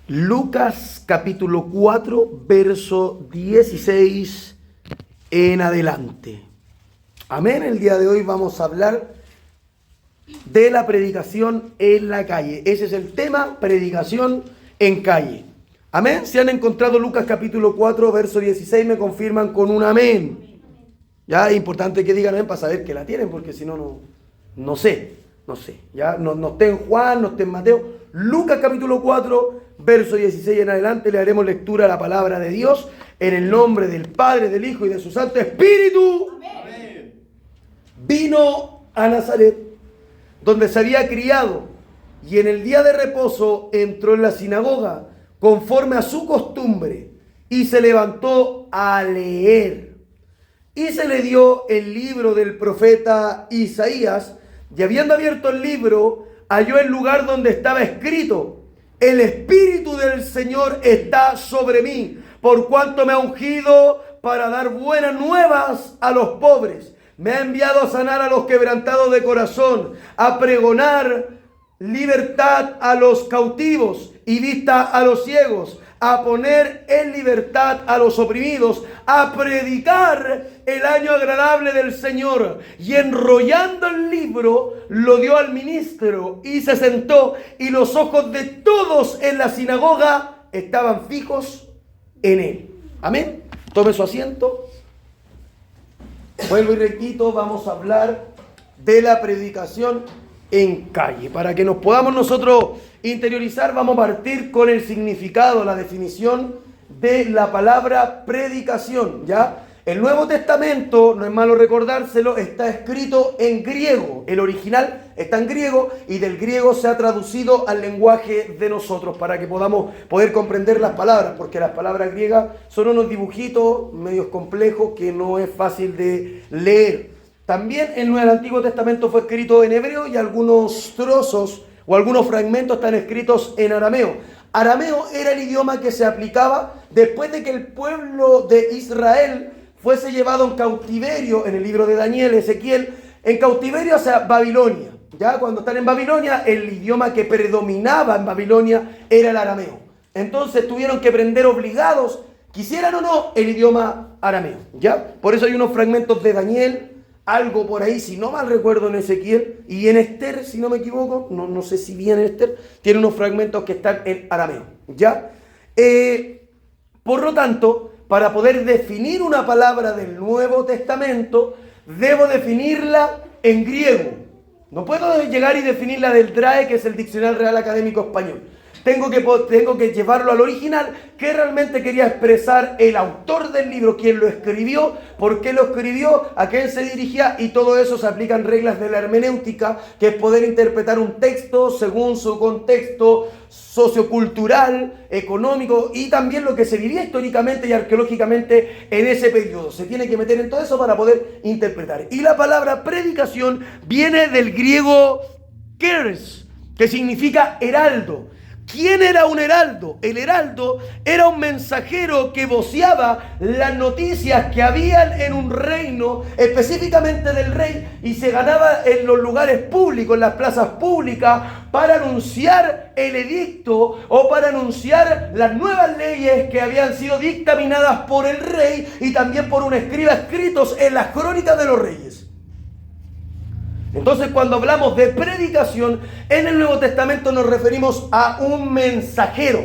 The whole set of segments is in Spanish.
Lucas capítulo 4, verso 16 en adelante. Amén. El día de hoy vamos a hablar de la predicación en la calle. Ese es el tema, predicación en calle. Amén. Si han encontrado Lucas capítulo 4, verso 16, me confirman con un amén. Ya es importante que digan amén para saber que la tienen, porque si no, no sé. Ya no esté en Juan, no esté en Mateo. Lucas capítulo 4, verso 16 en adelante, le haremos lectura a la palabra de Dios en el nombre del Padre, del Hijo y de su Santo Espíritu. Amén. Vino a Nazaret, donde se había criado, y en el día de reposo entró en la sinagoga, conforme a su costumbre, y se levantó a leer. Y se le dio el libro del profeta Isaías, y habiendo abierto el libro, halló el lugar donde estaba escrito: el Espíritu del Señor está sobre mí, por cuanto me ha ungido para dar buenas nuevas a los pobres. Me ha enviado a sanar a los quebrantados de corazón, a pregonar libertad a los cautivos y vista a los ciegos, a poner en libertad a los oprimidos, a predicar el año agradable del Señor. Y enrollando el libro, lo dio al ministro y se sentó, y los ojos de todos en la sinagoga estaban fijos en él. Amén. Tome su asiento. Vuelvo y repito, vamos a hablar de la predicación en calle. Para que nos podamos nosotros interiorizar, vamos a partir con el significado, la definición de la palabra predicación, ¿ya? El Nuevo Testamento, no es malo recordárselo, está escrito en griego. El original está en griego y del griego se ha traducido al lenguaje de nosotros para que podamos poder comprender las palabras, porque las palabras griegas son unos dibujitos medios complejos que no es fácil de leer. También en el Antiguo Testamento fue escrito en hebreo y algunos trozos o algunos fragmentos están escritos en arameo. Arameo era el idioma que se aplicaba después de que el pueblo de Israel fuese llevado en cautiverio, en el libro de Daniel, Ezequiel, en cautiverio hacia Babilonia. Ya cuando están en Babilonia, el idioma que predominaba en Babilonia era el arameo. Entonces tuvieron que aprender obligados, quisieran o no, el idioma arameo. ¿Ya? Por eso hay unos fragmentos de Daniel, algo por ahí, si no mal recuerdo, en Ezequiel y en Esther, si no me equivoco, no sé si bien en Esther, tiene unos fragmentos que están en arameo. ¿Ya? Por lo tanto, para poder definir una palabra del Nuevo Testamento, debo definirla en griego. No puedo llegar y definirla del DRAE, que es el Diccionario Real Académico Español. Tengo que llevarlo al original, que realmente quería expresar el autor del libro, quién lo escribió, por qué lo escribió, a quién se dirigía, y todo eso se aplican reglas de la hermenéutica, que es poder interpretar un texto según su contexto sociocultural, económico y también lo que se vivía históricamente y arqueológicamente en ese periodo. Se tiene que meter en todo eso para poder interpretar. Y la palabra predicación viene del griego keres, que significa heraldo. ¿Quién era un heraldo? El heraldo era un mensajero que voceaba las noticias que habían en un reino, específicamente del rey, y se ganaba en los lugares públicos, en las plazas públicas, para anunciar el edicto o para anunciar las nuevas leyes que habían sido dictaminadas por el rey y también por un escriba escritos en las crónicas de los reyes. Entonces, cuando hablamos de predicación, en el Nuevo Testamento nos referimos a un mensajero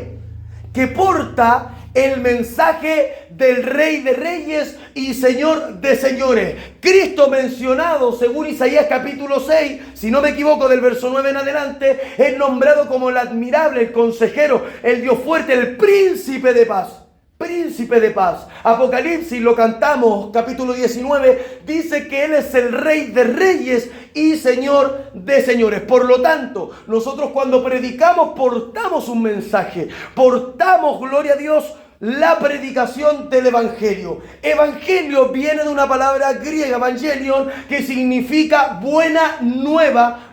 que porta el mensaje del Rey de Reyes y Señor de Señores. Cristo, mencionado según Isaías capítulo 6, si no me equivoco, del verso 9 en adelante, es nombrado como el admirable, el consejero, el Dios fuerte, el príncipe de paz. Príncipe de paz. Apocalipsis, lo cantamos, capítulo 19, dice que Él es el Rey de Reyes y Señor de Señores. Por lo tanto, nosotros cuando predicamos portamos un mensaje, portamos, gloria a Dios, la predicación del Evangelio. Evangelio viene de una palabra griega, evangelion, que significa buena nueva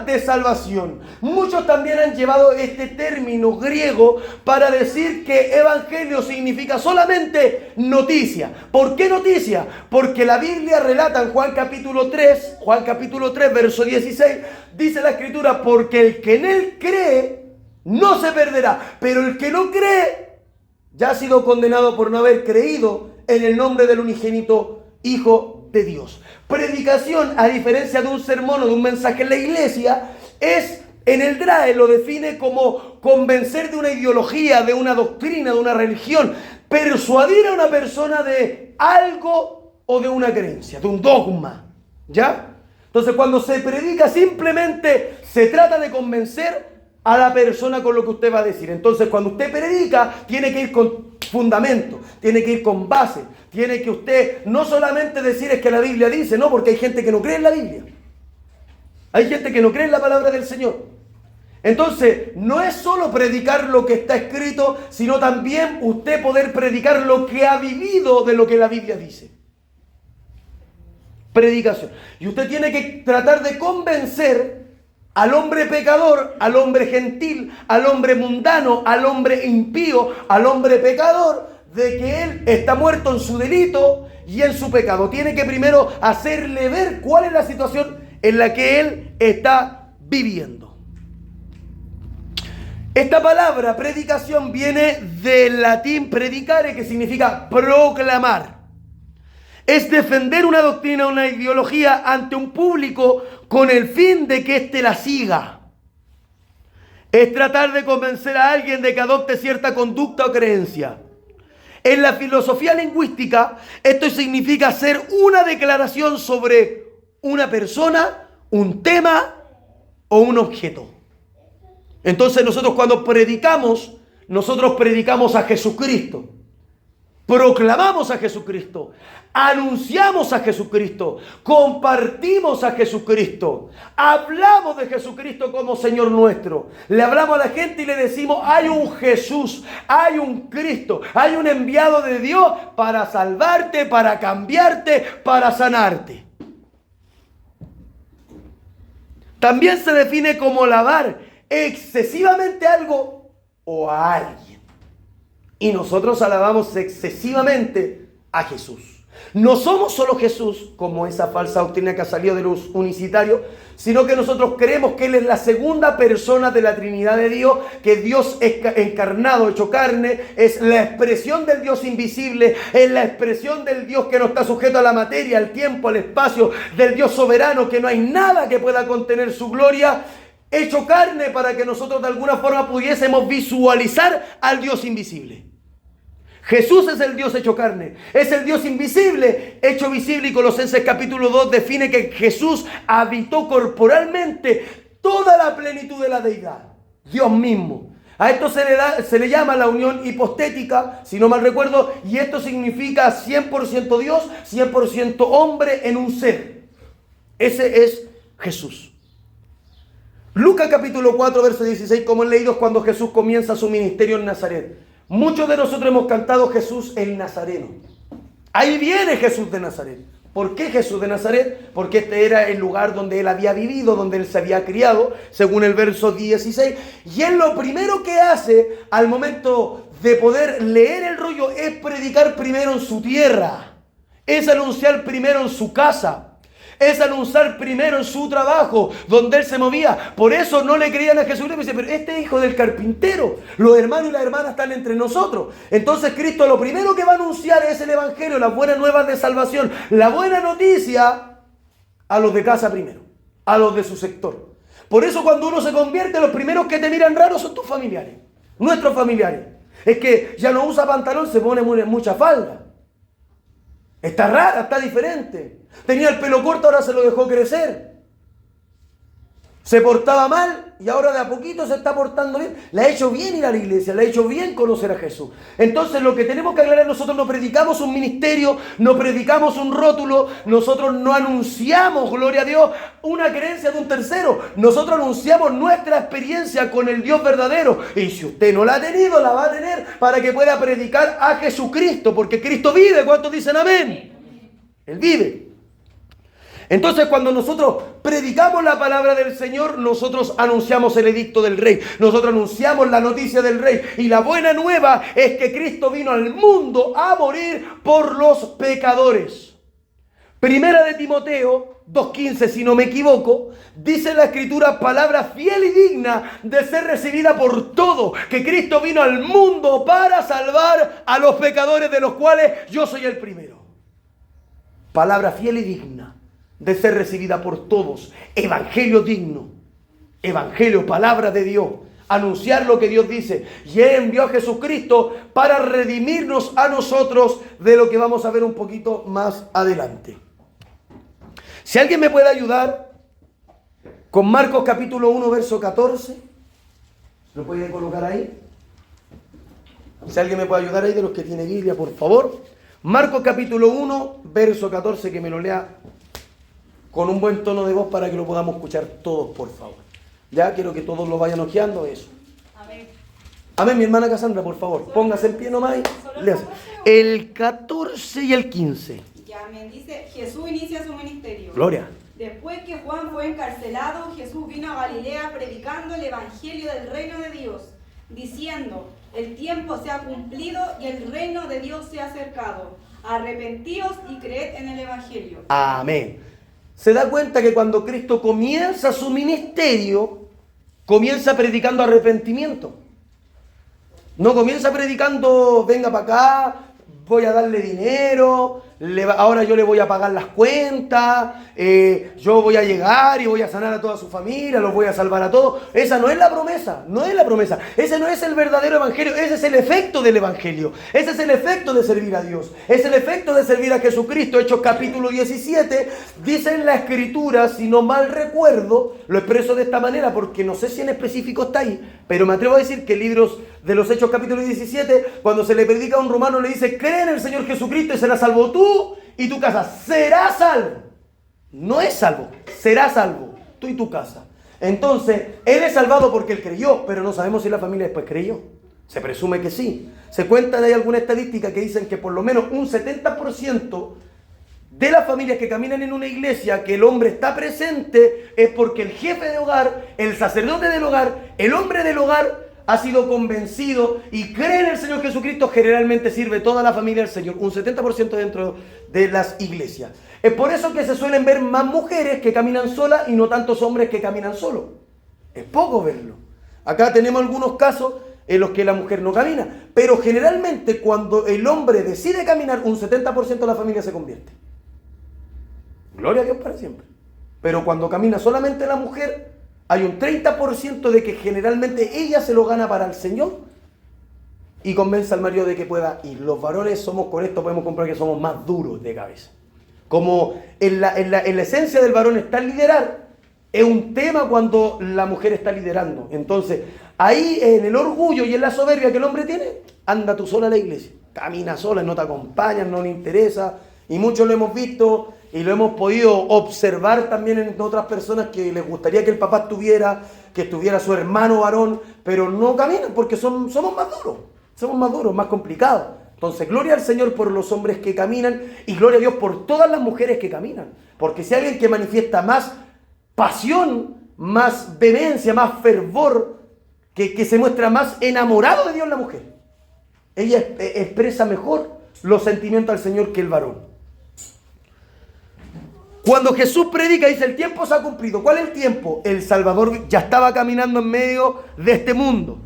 de salvación. Muchos también han llevado este término griego para decir que evangelio significa solamente noticia. ¿Por qué noticia? Porque la Biblia relata en Juan capítulo 3, verso 16, dice la Escritura: porque el que en él cree no se perderá. Pero el que no cree ya ha sido condenado por no haber creído en el nombre del unigénito Hijo de Dios. Predicación, a diferencia de un sermón o de un mensaje en la iglesia, es, en el DRAE lo define como convencer de una ideología, de una doctrina, de una religión, persuadir a una persona de algo o de una creencia, de un dogma, ¿ya? Entonces, cuando se predica, simplemente se trata de convencer a la persona con lo que usted va a decir. Entonces, cuando usted predica, tiene que ir con fundamento, tiene que ir con base, tiene que usted no solamente decir es que la Biblia dice, no, porque hay gente que no cree en la Biblia. Hay gente que no cree en la palabra del Señor. Entonces, no es solo predicar lo que está escrito, sino también usted poder predicar lo que ha vivido de lo que la Biblia dice. Predicación. Y usted tiene que tratar de convencer al hombre pecador, al hombre gentil, al hombre mundano, al hombre impío, al hombre pecador, de que él está muerto en su delito y en su pecado. Tiene que primero hacerle ver cuál es la situación en la que él está viviendo. Esta palabra, predicación, viene del latín predicare, que significa proclamar. Es defender una doctrina, una ideología ante un público con el fin de que éste la siga. Es tratar de convencer a alguien de que adopte cierta conducta o creencia. En la filosofía lingüística, esto significa hacer una declaración sobre una persona, un tema o un objeto. Entonces nosotros cuando predicamos, nosotros predicamos a Jesucristo. Proclamamos a Jesucristo, anunciamos a Jesucristo, compartimos a Jesucristo, hablamos de Jesucristo como Señor nuestro. Le hablamos a la gente y le decimos, hay un Jesús, hay un Cristo, hay un enviado de Dios para salvarte, para cambiarte, para sanarte. También se define como alabar excesivamente algo o a alguien. Y nosotros alabamos excesivamente a Jesús. No somos solo Jesús, como esa falsa doctrina que ha salido de los unicitarios, sino que nosotros creemos que Él es la segunda persona de la Trinidad de Dios, que Dios es encarnado, hecho carne, es la expresión del Dios invisible, es la expresión del Dios que no está sujeto a la materia, al tiempo, al espacio, del Dios soberano, que no hay nada que pueda contener su gloria, hecho carne para que nosotros de alguna forma pudiésemos visualizar al Dios invisible. Jesús es el Dios hecho carne, es el Dios invisible, hecho visible, y Colosenses capítulo 2 define que Jesús habitó corporalmente toda la plenitud de la deidad, Dios mismo. A esto se le llama la unión hipostética, si no mal recuerdo, y esto significa 100% Dios, 100% hombre en un ser. Ese es Jesús. Lucas capítulo 4, verso 16, como he leído, es cuando Jesús comienza su ministerio en Nazaret. Muchos de nosotros hemos cantado Jesús el Nazareno. Ahí viene Jesús de Nazaret. ¿Por qué Jesús de Nazaret? Porque este era el lugar donde él había vivido, donde él se había criado, según el verso 16. Y él lo primero que hace al momento de poder leer el rollo es predicar primero en su tierra. Es anunciar primero en su casa. Es anunciar primero en su trabajo, donde él se movía. Por eso no le creían a Jesús. Y dice, pero este es hijo del carpintero. Los hermanos y las hermanas están entre nosotros. Entonces Cristo lo primero que va a anunciar es el evangelio, las buenas nuevas de salvación. La buena noticia a los de casa primero, a los de su sector. Por eso cuando uno se convierte, los primeros que te miran raro son tus familiares, nuestros familiares. Es que ya no usa pantalón, se pone mucha falda. Está rara, está diferente. Tenía el pelo corto, ahora se lo dejó crecer. Se portaba mal y ahora de a poquito se está portando bien. Le ha hecho bien ir a la iglesia, le ha hecho bien conocer a Jesús. Entonces lo que tenemos que aclarar, nosotros no predicamos un ministerio, no predicamos un rótulo, nosotros no anunciamos, gloria a Dios, una creencia de un tercero. Nosotros anunciamos nuestra experiencia con el Dios verdadero. Y si usted no la ha tenido, la va a tener para que pueda predicar a Jesucristo, porque Cristo vive. ¿Cuántos dicen amén? Él vive. Entonces cuando nosotros predicamos la palabra del Señor, nosotros anunciamos el edicto del Rey, nosotros anunciamos la noticia del Rey, y la buena nueva es que Cristo vino al mundo a morir por los pecadores. Primera de Timoteo 2:15, si no me equivoco, dice la Escritura, palabra fiel y digna de ser recibida por todos, que Cristo vino al mundo para salvar a los pecadores, de los cuales yo soy el primero. Palabra fiel y digna de ser recibida por todos. Evangelio digno. Evangelio, palabra de Dios. Anunciar lo que Dios dice. Y Él envió a Jesucristo para redimirnos a nosotros, de lo que vamos a ver un poquito más adelante. Si alguien me puede ayudar con Marcos capítulo 1, verso 14. ¿Lo pueden colocar ahí? Si alguien me puede ayudar ahí, de los que tiene Biblia, por favor. Marcos capítulo 1, verso 14, que me lo lea con un buen tono de voz para que lo podamos escuchar todos, por favor. Ya quiero que todos lo vayan ojeando, eso. Amén. Amén, mi hermana Cassandra, por favor. Póngase en pie nomás y léase. El 14 y el 15. Ya, amén. Dice, Jesús inicia su ministerio. Gloria. Después que Juan fue encarcelado, Jesús vino a Galilea predicando el evangelio del reino de Dios, diciendo, el tiempo se ha cumplido y el reino de Dios se ha acercado. Arrepentíos y creed en el evangelio. Amén. Se da cuenta que cuando Cristo comienza su ministerio, comienza predicando arrepentimiento. No comienza predicando, venga para acá, voy a darle dinero, ahora yo le voy a pagar las cuentas, yo voy a llegar y voy a sanar a toda su familia, los voy a salvar a todos. Esa no es la promesa, no es la promesa. Ese no es el verdadero evangelio, ese es el efecto del evangelio. Ese es el efecto de servir a Dios. Es el efecto de servir a Jesucristo. Hechos capítulo 17, dice en la Escritura, si no mal recuerdo, lo expreso de esta manera porque no sé si en específico está ahí, pero me atrevo a decir que libros de los Hechos capítulo 17, cuando se le predica a un romano, le dice, cree en el Señor Jesucristo y serás salvo tú y tu casa. Será salvo. No es salvo, será salvo tú y tu casa. Entonces, él es salvado porque él creyó, pero no sabemos si la familia después creyó. Se presume que sí. Se cuenta, hay alguna estadística que dicen que por lo menos un 70% de las familias que caminan en una iglesia, que el hombre está presente, es porque el jefe de hogar, el sacerdote del hogar, el hombre del hogar, ha sido convencido y cree en el Señor Jesucristo. Generalmente sirve toda la familia del Señor, un 70% dentro de las iglesias. Es por eso que se suelen ver más mujeres que caminan solas y no tantos hombres que caminan solos. Es poco verlo. Acá tenemos algunos casos en los que la mujer no camina, pero generalmente cuando el hombre decide caminar, un 70% de la familia se convierte. Gloria a Dios para siempre. Pero cuando camina solamente la mujer, hay un 30% de que generalmente ella se lo gana para el Señor y convence al marido de que pueda ir. Los varones somos, con esto podemos comprobar que somos más duros de cabeza. Como en la esencia del varón está el liderar, es un tema cuando la mujer está liderando. Entonces, ahí en el orgullo y en la soberbia que el hombre tiene, anda tú sola a la iglesia. Camina sola, no te acompañan, no le interesa. Y muchos lo hemos visto y lo hemos podido observar también en otras personas que les gustaría que el papá estuviera, que estuviera su hermano varón, pero no caminan porque somos más duros, más complicados. Entonces, gloria al Señor por los hombres que caminan y gloria a Dios por todas las mujeres que caminan. Porque si hay alguien que manifiesta más pasión, más vehemencia, más fervor, que se muestra más enamorado de Dios, la mujer. Ella expresa mejor los sentimientos al Señor que el varón. Cuando Jesús predica, dice, el tiempo se ha cumplido. ¿Cuál es el tiempo? El Salvador ya estaba caminando en medio de este mundo.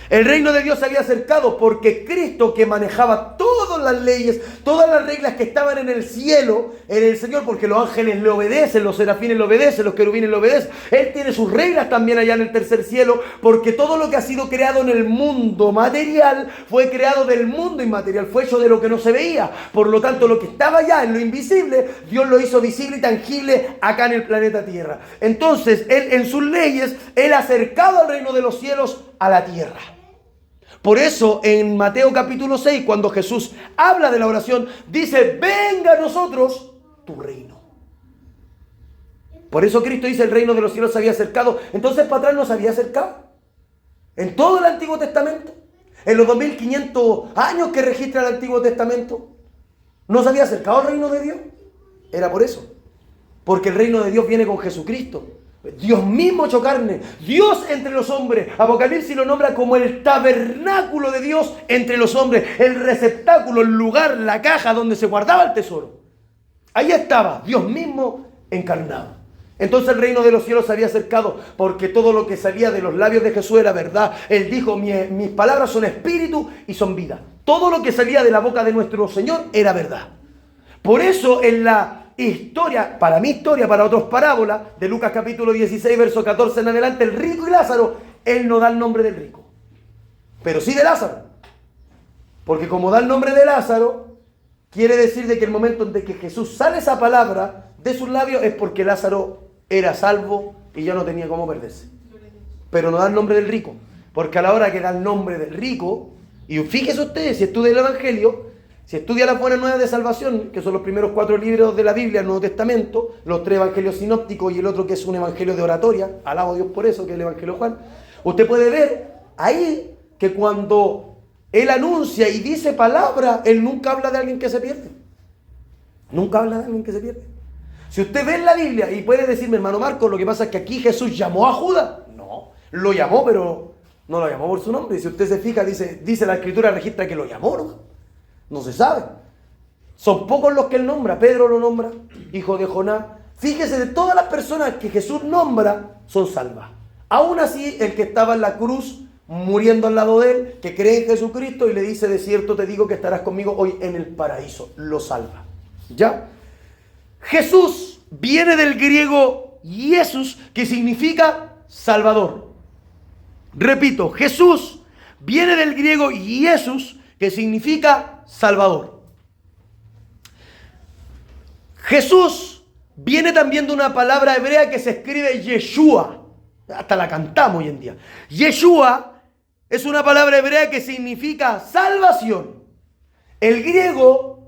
El reino de Dios se había acercado porque Cristo, que manejaba todas las leyes, todas las reglas que estaban en el cielo, en el Señor, porque los ángeles le obedecen, los serafines le obedecen, los querubines le obedecen. Él tiene sus reglas también allá en el tercer cielo, porque todo lo que ha sido creado en el mundo material fue creado del mundo inmaterial, fue hecho de lo que no se veía. Por lo tanto, lo que estaba allá en lo invisible, Dios lo hizo visible y tangible acá en el planeta Tierra. Entonces, Él en sus leyes, Él ha acercado al reino de los cielos a la tierra. Por eso en Mateo capítulo 6, cuando Jesús habla de la oración, dice, venga a nosotros tu reino. Por eso Cristo dice, el reino de los cielos se había acercado. Entonces para atrás no se había acercado. En todo el Antiguo Testamento, en los 2500 años que registra el Antiguo Testamento, no se había acercado al reino de Dios. Era por eso. Porque el reino de Dios viene con Jesucristo. Dios mismo hecho carne, Dios entre los hombres. Apocalipsis lo nombra como el tabernáculo de Dios entre los hombres, el receptáculo, el lugar, la caja donde se guardaba el tesoro. Ahí estaba Dios mismo encarnado. Entonces el reino de los cielos se había acercado, porque todo lo que salía de los labios de Jesús era verdad. Él dijo, mis palabras son espíritu y son vida. Todo lo que salía de la boca de nuestro Señor era verdad. Por eso en la historia, para mi historia, para otros parábolas, de Lucas capítulo 16, verso 14 en adelante, el rico y Lázaro, él no da el nombre del rico, pero sí de Lázaro. Porque como da el nombre de Lázaro, quiere decir de que el momento en que Jesús sale esa palabra de sus labios es porque Lázaro era salvo y ya no tenía cómo perderse. Pero no da el nombre del rico, porque a la hora que da el nombre del rico, y fíjese ustedes, si estudia el Evangelio, si estudia las buenas nuevas de salvación, que son los primeros 4 libros de la Biblia, el Nuevo Testamento, los 3 evangelios sinópticos y el otro que es un evangelio de oratoria, alabo a Dios por eso, que es el Evangelio de Juan, usted puede ver ahí que cuando él anuncia y dice palabra, él nunca habla de alguien que se pierde. Nunca habla de alguien que se pierde. Si usted ve en la Biblia y puede decirme, hermano Marcos, lo que pasa es que aquí Jesús llamó a Judas. No, lo llamó, pero no lo llamó por su nombre. Y si usted se fija, dice la Escritura, registra que lo llamó, ¿no? No se sabe. Son pocos los que él nombra. Pedro lo nombra, hijo de Jonás. Fíjese, de todas las personas que Jesús nombra, son salvas. Aún así, el que estaba en la cruz, muriendo al lado de él, que cree en Jesucristo y le dice, de cierto te digo que estarás conmigo hoy en el paraíso. Lo salva. ¿Ya? Jesús viene del griego Jesús, que significa Salvador. Repito, Jesús viene del griego Jesús, que significa Salvador. Jesús viene también de una palabra hebrea que se escribe Yeshua. Hasta la cantamos hoy en día. Yeshua es una palabra hebrea que significa salvación. En griego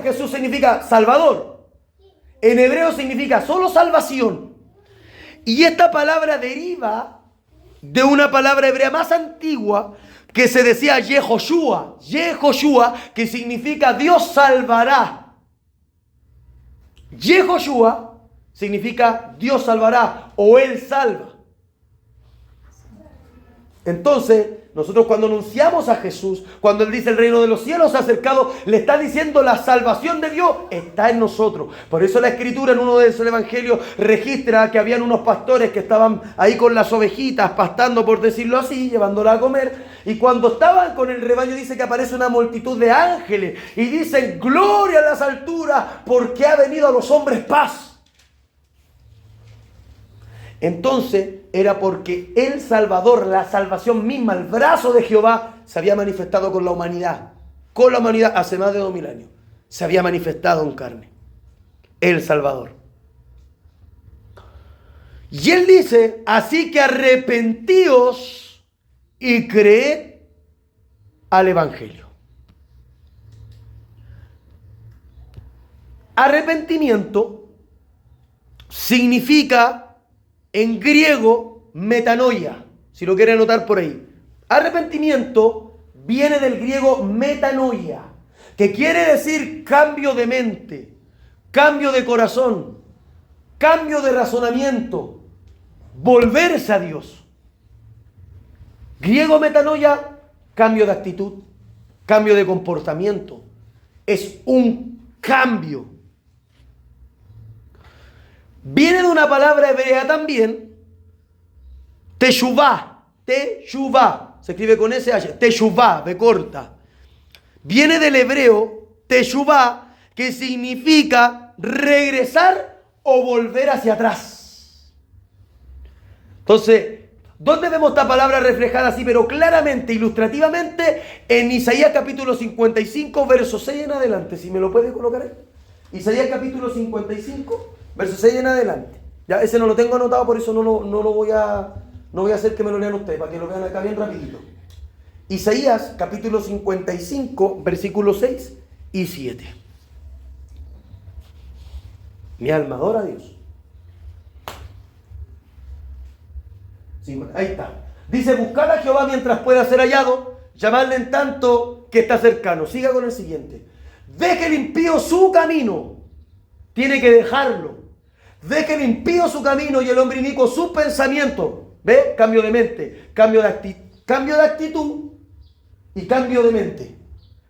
Jesús significa Salvador. En hebreo significa solo salvación. Y esta palabra deriva de una palabra hebrea más antigua que se decía Yehoshua, que significa Dios salvará. Yehoshua significa Dios salvará o Él salva. Entonces, nosotros cuando anunciamos a Jesús, cuando Él dice el reino de los cielos se ha acercado, le está diciendo la salvación de Dios está en nosotros. Por eso la Escritura en uno de esos evangelios registra que habían unos pastores que estaban ahí con las ovejitas, pastando por decirlo así, llevándolas a comer. Y cuando estaban con el rebaño dice que aparece una multitud de ángeles y dicen gloria a las alturas porque ha venido a los hombres paz. Entonces era porque el Salvador, la salvación misma, el brazo de Jehová, se había manifestado con la humanidad hace más de 2000 años. Se había manifestado en carne. El Salvador. Y Él dice, así que arrepentíos y creed al Evangelio. Arrepentimiento significa en griego metanoia, si lo quiere anotar por ahí. Arrepentimiento viene del griego metanoia, que quiere decir cambio de mente, cambio de corazón, cambio de razonamiento, volverse a Dios. Griego metanoia, cambio de actitud, cambio de comportamiento. Es un cambio. Viene de una palabra hebrea también, teshuvah, se escribe con SH, teshuvah, B corta. Viene del hebreo teshuvah, que significa regresar o volver hacia atrás. Entonces, ¿dónde vemos esta palabra reflejada así, pero claramente, ilustrativamente? En Isaías capítulo 55, verso 6 en adelante, si me lo puede colocar ahí. Isaías capítulo 55, verso 6 en adelante. Ya, ese no lo tengo anotado, por eso no voy a hacer que me lo lean ustedes, para que lo vean acá bien rapidito. Isaías capítulo 55, versículos 6 y 7. Mi alma adora a Dios. Ahí está. Dice, buscad a Jehová mientras pueda ser hallado, llamadle en tanto que está cercano. Siga con el siguiente. Deje el impío su camino. Tiene que dejarlo. Deje el impío su camino y el hombre inicuo sus pensamientos. ¿Ve? Cambio de mente, cambio de actitud y cambio de mente.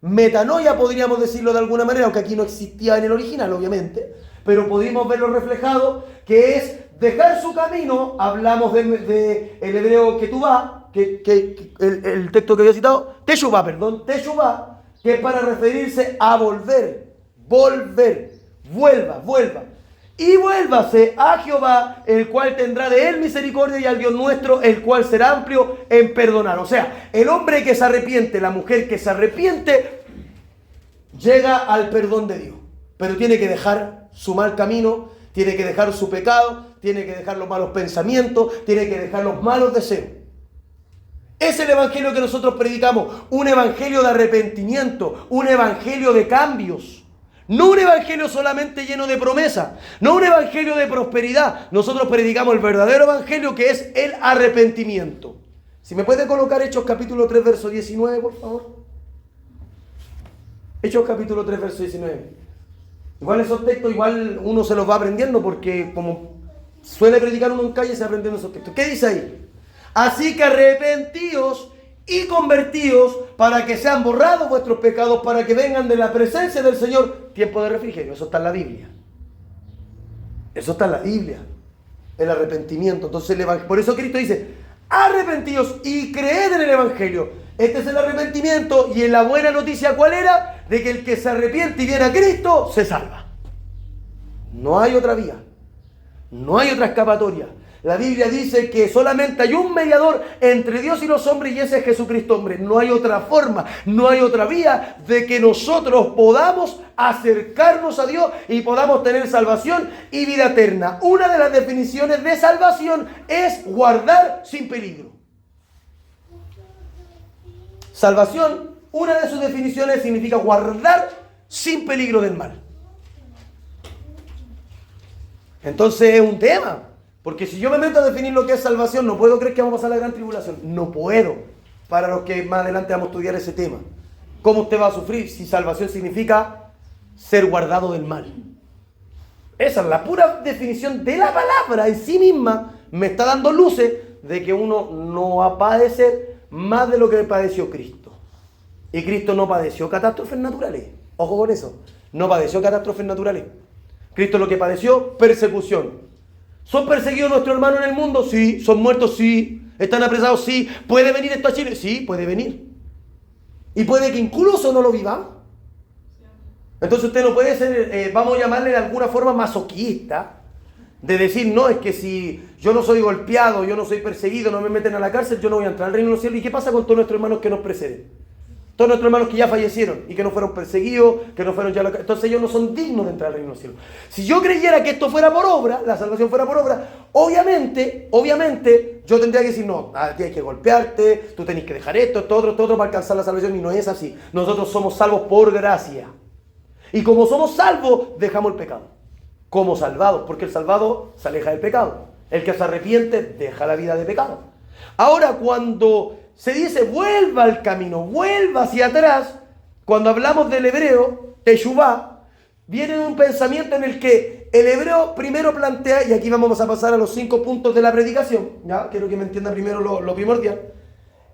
Metanoia podríamos decirlo de alguna manera, aunque aquí no existía en el original, obviamente. pero pudimos verlo reflejado, que es dejar su camino. Hablamos de el hebreo ketubá, el texto que había citado, teshuvá, que es para referirse a volver, vuelva. Y vuélvase a Jehová, el cual tendrá de él misericordia, y al Dios nuestro, el cual será amplio en perdonar. O sea, el hombre que se arrepiente, la mujer que se arrepiente, llega al perdón de Dios. Pero tiene que dejar su mal camino, tiene que dejar su pecado, tiene que dejar los malos pensamientos, tiene que dejar los malos deseos. Es el evangelio que nosotros predicamos, un evangelio de arrepentimiento, un evangelio de cambios. No un evangelio solamente lleno de promesas, no un evangelio de prosperidad. Nosotros predicamos el verdadero evangelio, que es el arrepentimiento. Si me puede colocar Hechos capítulo 3, verso 19, por favor. Hechos capítulo 3, verso 19. Igual esos textos, igual uno se los va aprendiendo, porque como suele predicar uno en calle, se aprendiendo esos textos. ¿Qué dice ahí? Así que arrepentíos y convertíos para que sean borrados vuestros pecados, para que vengan de la presencia del Señor tiempo de refrigerio. Eso está en la Biblia. El arrepentimiento. Entonces, por eso Cristo dice, arrepentíos y creed en el evangelio. Este es el arrepentimiento, y en la buena noticia, ¿cuál era? De que el que se arrepiente y viene a Cristo se salva. No hay otra vía, no hay otra escapatoria. La Biblia dice que solamente hay un mediador entre Dios y los hombres, y ese es Jesucristo, hombre. No hay otra forma, no hay otra vía de que nosotros podamos acercarnos a Dios y podamos tener salvación y vida eterna. Una de las definiciones de salvación es guardar sin peligro. Salvación, una de sus definiciones significa guardar sin peligro del mal. Entonces es un tema. Porque si yo me meto a definir lo que es salvación, no puedo creer que vamos a pasar la gran tribulación. No puedo. Para los que más adelante vamos a estudiar ese tema. ¿Cómo usted va a sufrir si salvación significa ser guardado del mal? Esa es la pura definición de la palabra en sí misma. Me está dando luces de que uno no va a padecer más de lo que padeció Cristo. Y Cristo no padeció catástrofes naturales. Ojo con eso. No padeció catástrofes naturales. Cristo lo que padeció, persecución. ¿Son perseguidos nuestros hermanos en el mundo? Sí. ¿Son muertos? Sí. ¿Están apresados? Sí. ¿Puede venir esto a Chile? Sí, puede venir. Y puede que incluso no lo vivamos. Entonces usted no puede ser, vamos a llamarle de alguna forma masoquista, de decir, no, es que si yo no soy golpeado, yo no soy perseguido, no me meten a la cárcel, yo no voy a entrar al reino de los cielos. ¿Y qué pasa con todos nuestros hermanos que nos preceden? Todos nuestros hermanos que ya fallecieron y que no fueron perseguidos, que no fueron ya... Entonces ellos no son dignos de entrar al reino de los cielos. Si yo creyera que esto fuera por obra, la salvación fuera por obra, obviamente, yo tendría que decir, no, a ti hay que golpearte, tú tenés que dejar esto otro para alcanzar la salvación, y no es así. Nosotros somos salvos por gracia. Y como somos salvos, dejamos el pecado. Como salvados, porque el salvado se aleja del pecado. El que se arrepiente deja la vida de pecado. Ahora, cuando se dice vuelva al camino, vuelva hacia atrás, cuando hablamos del hebreo, teshuvá, viene de un pensamiento en el que el hebreo primero plantea, y aquí vamos a pasar a los 5 puntos de la predicación, ¿ya? Quiero que me entienda primero lo primordial,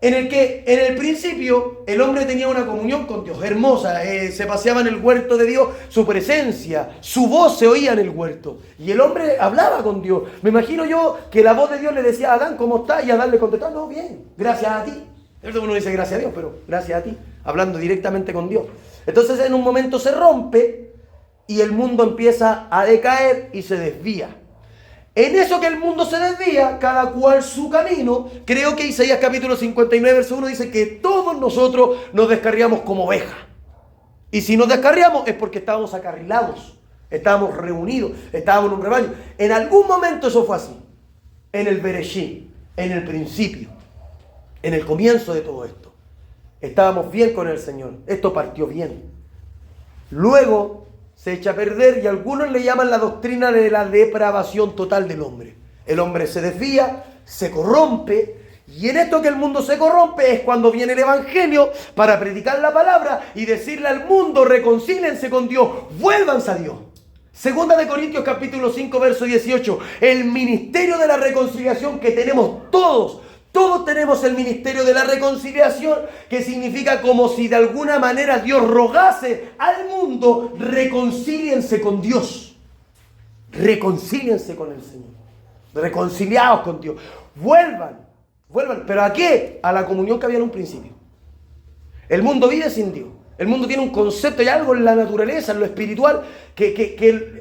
en el que en el principio el hombre tenía una comunión con Dios hermosa, se paseaba en el huerto de Dios, su presencia, su voz se oía en el huerto, y el hombre hablaba con Dios. Me imagino yo que la voz de Dios le decía a Adán, ¿cómo estás? Y Adán le contestaba, no, bien, gracias a ti. Eso uno dice gracias a Dios, pero gracias a ti, hablando directamente con Dios. Entonces en un momento se rompe y el mundo empieza a decaer y se desvía. En eso que el mundo se desvía, cada cual su camino, creo que Isaías capítulo 59, verso 1 dice que todos nosotros nos descarriamos como ovejas. Y si nos descarriamos es porque estábamos acarrilados, estábamos reunidos, estábamos en un rebaño. En algún momento eso fue así. En el Bereshit, en el principio, en el comienzo de todo esto. Estábamos bien con el Señor, esto partió bien. Luego se echa a perder y algunos le llaman la doctrina de la depravación total del hombre. El hombre se desvía, se corrompe, y en esto que el mundo se corrompe es cuando viene el evangelio para predicar la palabra y decirle al mundo, reconcílense con Dios, vuélvanse a Dios. Segunda de Corintios capítulo 5 verso 18, el ministerio de la reconciliación que tenemos todos tenemos el ministerio de la reconciliación, que significa como si de alguna manera Dios rogase al mundo, reconcíliense con Dios. reconcíliense con el Señor. Reconciliados con Dios. Vuelvan. ¿Pero a qué? A la comunión que había en un principio. El mundo vive sin Dios. El mundo tiene un concepto, hay algo en la naturaleza, en lo espiritual, que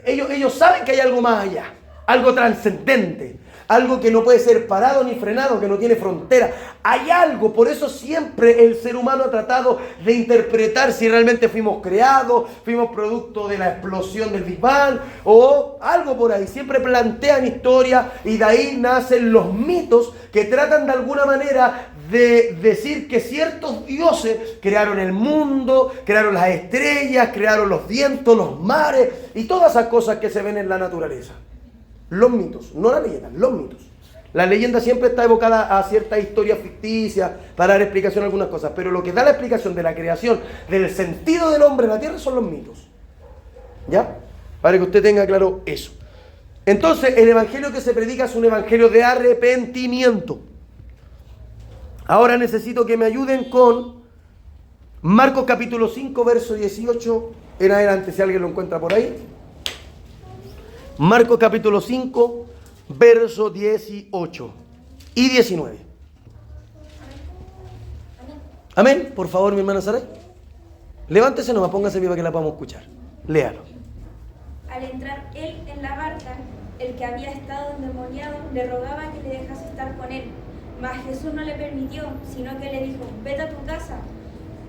ellos saben que hay algo más allá. Algo trascendente. Algo que no puede ser parado ni frenado, que no tiene frontera. Hay algo, por eso siempre el ser humano ha tratado de interpretar si realmente fuimos creados, fuimos producto de la explosión del Big Bang o algo por ahí. Siempre plantean historia y de ahí nacen los mitos que tratan de alguna manera de decir que ciertos dioses crearon el mundo, crearon las estrellas, crearon los vientos, los mares y todas esas cosas que se ven en la naturaleza. Los mitos, no la leyenda, los mitos. La leyenda siempre está evocada a ciertas historias ficticias para dar explicación a algunas cosas, pero lo que da la explicación de la creación, del sentido del hombre en la tierra son los mitos. ¿Ya? Para que usted tenga claro eso. Entonces, el evangelio que se predica es un evangelio de arrepentimiento. Ahora necesito que me ayuden con Marcos capítulo 5, verso 18 en adelante, si alguien lo encuentra por ahí. Marcos capítulo 5, verso 18 y 19. Amén. Por favor, mi hermana Saray. Levántese nomás, póngase viva que la podamos escuchar. Léalo. Al entrar él en la barca, el que había estado endemoniado le rogaba que le dejase estar con él. Mas Jesús no le permitió, sino que le dijo: vete a tu casa,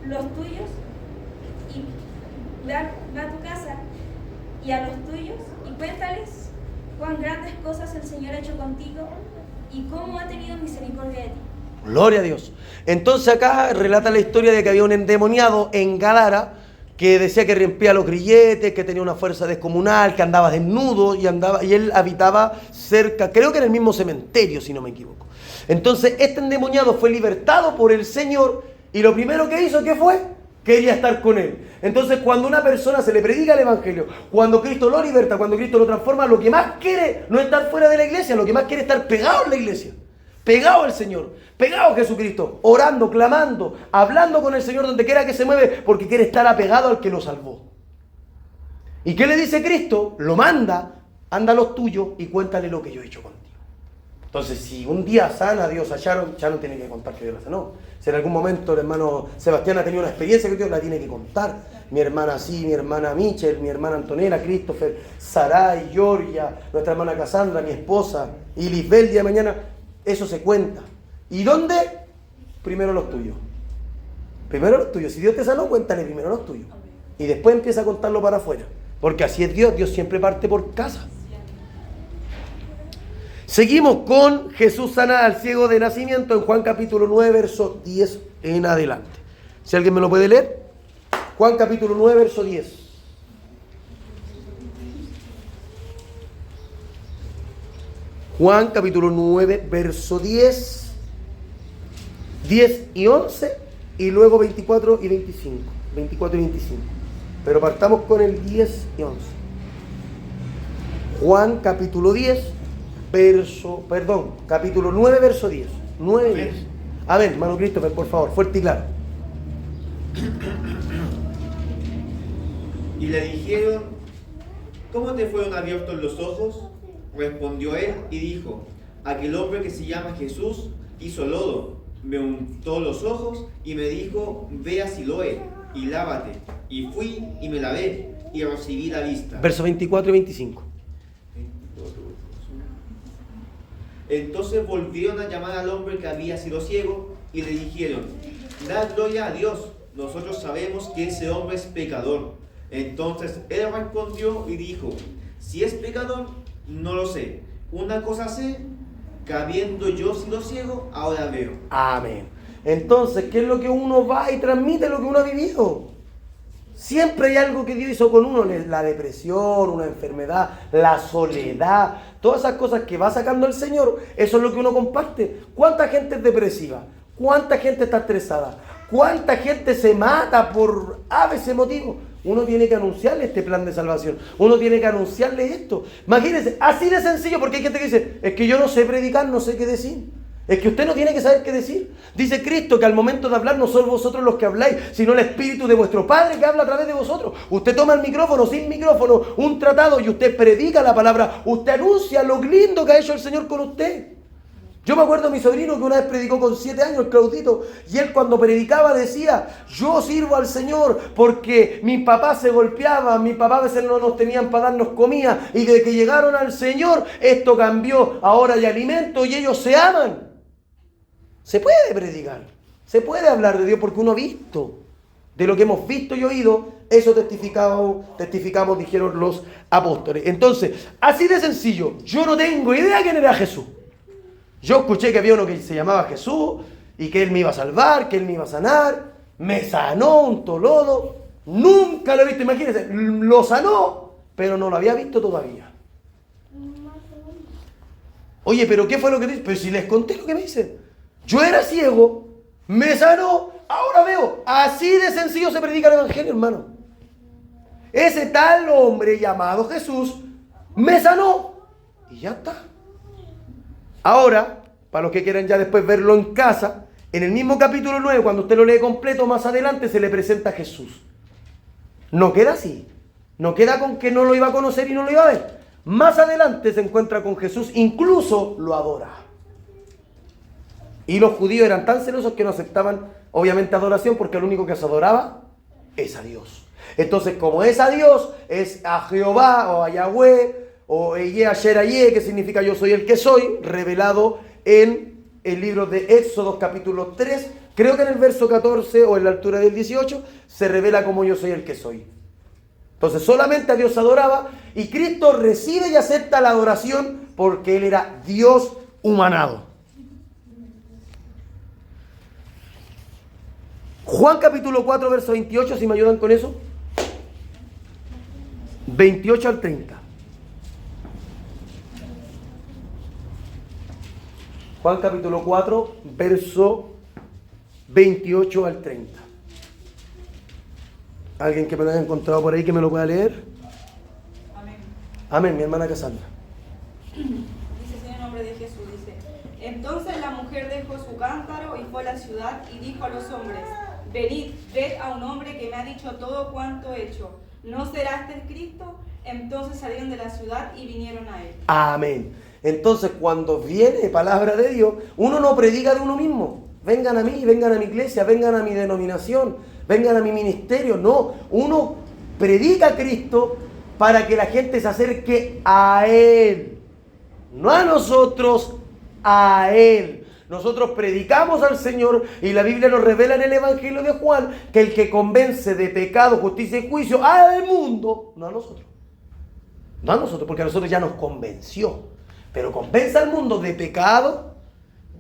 los tuyos, y ve a tu casa y a los tuyos, y cuéntales cuán grandes cosas el Señor ha hecho contigo y cómo ha tenido misericordia de ti. Gloria a Dios. Entonces acá relata la historia de que había un endemoniado en Gadara que decía que rompía los grilletes, que tenía una fuerza descomunal, que andaba desnudo y él habitaba cerca, creo que en el mismo cementerio, si no me equivoco. Entonces este endemoniado fue libertado por el Señor y lo primero que hizo, ¿qué fue? Quería estar con él. Entonces cuando a una persona se le predica el evangelio, cuando Cristo lo liberta, cuando Cristo lo transforma, lo que más quiere no es estar fuera de la iglesia, lo que más quiere es estar pegado en la iglesia, pegado al Señor, pegado a Jesucristo, orando, clamando, hablando con el Señor donde quiera que se mueve, porque quiere estar apegado al que lo salvó. ¿Y qué le dice Cristo? Lo manda, anda a los tuyos y cuéntale lo que yo he hecho contigo. Entonces, si un día sana Dios a Sharon tiene que contar que Dios la sanó. Si en algún momento el hermano Sebastián ha tenido una experiencia que Dios la tiene que contar. Mi hermana sí, mi hermana Michelle, mi hermana Antonella, Christopher, Sarai, Georgia, nuestra hermana Cassandra, mi esposa, y Lisbel, día de mañana, eso se cuenta. ¿Y dónde? Primero los tuyos. Primero los tuyos. Si Dios te sanó, cuéntale primero los tuyos. Y después empieza a contarlo para afuera. Porque así es Dios. Dios siempre parte por casa. Seguimos con Jesús sana al ciego de nacimiento en Juan capítulo 9, verso 10 en adelante. Si alguien me lo puede leer. Juan capítulo 9, verso 10. Juan capítulo 9, verso 10. 10 y 11 y luego 24 y 25. 24 y 25. Pero partamos con el 10 y 11. Juan capítulo 10. Capítulo 9, verso 10. 9 y 10. Amén, hermano Christopher, por favor, fuerte y claro. Y le dijeron: ¿cómo te fueron abiertos los ojos? Respondió él y dijo: aquel hombre que se llama Jesús hizo lodo, me untó los ojos y me dijo: ve a Siloé y lávate. Y fui y me lavé y recibí la vista. Verso 24 y 25. Entonces volvieron a llamar al hombre que había sido ciego y le dijeron: dad gloria a Dios, nosotros sabemos que ese hombre es pecador. Entonces él respondió y dijo: si es pecador, no lo sé. Una cosa sé, que habiendo yo sido ciego, ahora veo. Amén. Entonces, ¿qué es lo que uno va y transmite? Lo que uno ha vivido. Siempre hay algo que Dios hizo con uno, la depresión, una enfermedad, la soledad, todas esas cosas que va sacando el Señor, eso es lo que uno comparte. ¿Cuánta gente es depresiva? ¿Cuánta gente está estresada? ¿Cuánta gente se mata por a veces motivo? Uno tiene que anunciarle este plan de salvación, uno tiene que anunciarle esto. Imagínense, así de sencillo, porque hay gente que dice: es que yo no sé predicar, no sé qué decir. Es que usted no tiene que saber qué decir. Dice Cristo que al momento de hablar no sois vosotros los que habláis, sino el Espíritu de vuestro Padre que habla a través de vosotros. Usted toma el micrófono, sin micrófono, un tratado y usted predica la palabra. Usted anuncia lo lindo que ha hecho el Señor con usted. Yo me acuerdo de mi sobrino que una vez predicó con 7 años, el Claudito, y él cuando predicaba decía, yo sirvo al Señor porque mi papá se golpeaba, mi papá a veces no nos tenían para darnos comida, y desde que llegaron al Señor, esto cambió, ahora hay alimento y ellos se aman. Se puede predicar, se puede hablar de Dios porque uno ha visto, de lo que hemos visto y oído, eso testificamos, dijeron los apóstoles. Entonces, así de sencillo, yo no tengo idea quién era Jesús. Yo escuché que había uno que se llamaba Jesús y que Él me iba a salvar, que Él me iba a sanar. Me sanó un tolodo. Nunca lo he visto, imagínense. Lo sanó, pero no lo había visto todavía. Oye, ¿pero qué fue lo que dice? Pero si les conté lo que me dice. Yo era ciego, me sanó, ahora veo. Así de sencillo se predica el Evangelio, hermano. Ese tal hombre llamado Jesús me sanó y ya está. Ahora, para los que quieran ya después verlo en casa, en el mismo capítulo 9, cuando usted lo lee completo, más adelante se le presenta a Jesús. No queda así. No queda con que no lo iba a conocer y no lo iba a ver. Más adelante se encuentra con Jesús, incluso lo adora. Y los judíos eran tan celosos que no aceptaban, obviamente, adoración, porque lo único que se adoraba es a Dios. Entonces, como es a Dios, es a Jehová o a Yahweh, o Eye Asher Aye, que significa yo soy el que soy, revelado en el libro de Éxodo capítulo 3, creo que en el verso 14 o en la altura del 18, se revela como yo soy el que soy. Entonces solamente a Dios adoraba y Cristo recibe y acepta la adoración porque Él era Dios humanado. Juan capítulo 4, verso 28, si me ayudan con eso. 28 al 30. Juan capítulo 4, verso 28 al 30. ¿Alguien que me lo haya encontrado por ahí que me lo pueda leer? Amén. Amén, mi hermana Cassandra. Dice en el nombre de Jesús, dice. Entonces la mujer dejó su cántaro y fue a la ciudad y dijo a los hombres, venid, ved a un hombre que me ha dicho todo cuanto he hecho. ¿No será este el Cristo? Entonces salieron de la ciudad y vinieron a él. Amén. Entonces, cuando viene palabra de Dios, uno no predica de uno mismo. Vengan a mí, vengan a mi iglesia, vengan a mi denominación, vengan a mi ministerio. No, uno predica a Cristo para que la gente se acerque a Él. No a nosotros, a Él. Nosotros predicamos al Señor y la Biblia nos revela en el Evangelio de Juan que el que convence de pecado, justicia y juicio al mundo, no a nosotros. No a nosotros, porque a nosotros ya nos convenció. Pero convence al mundo de pecado,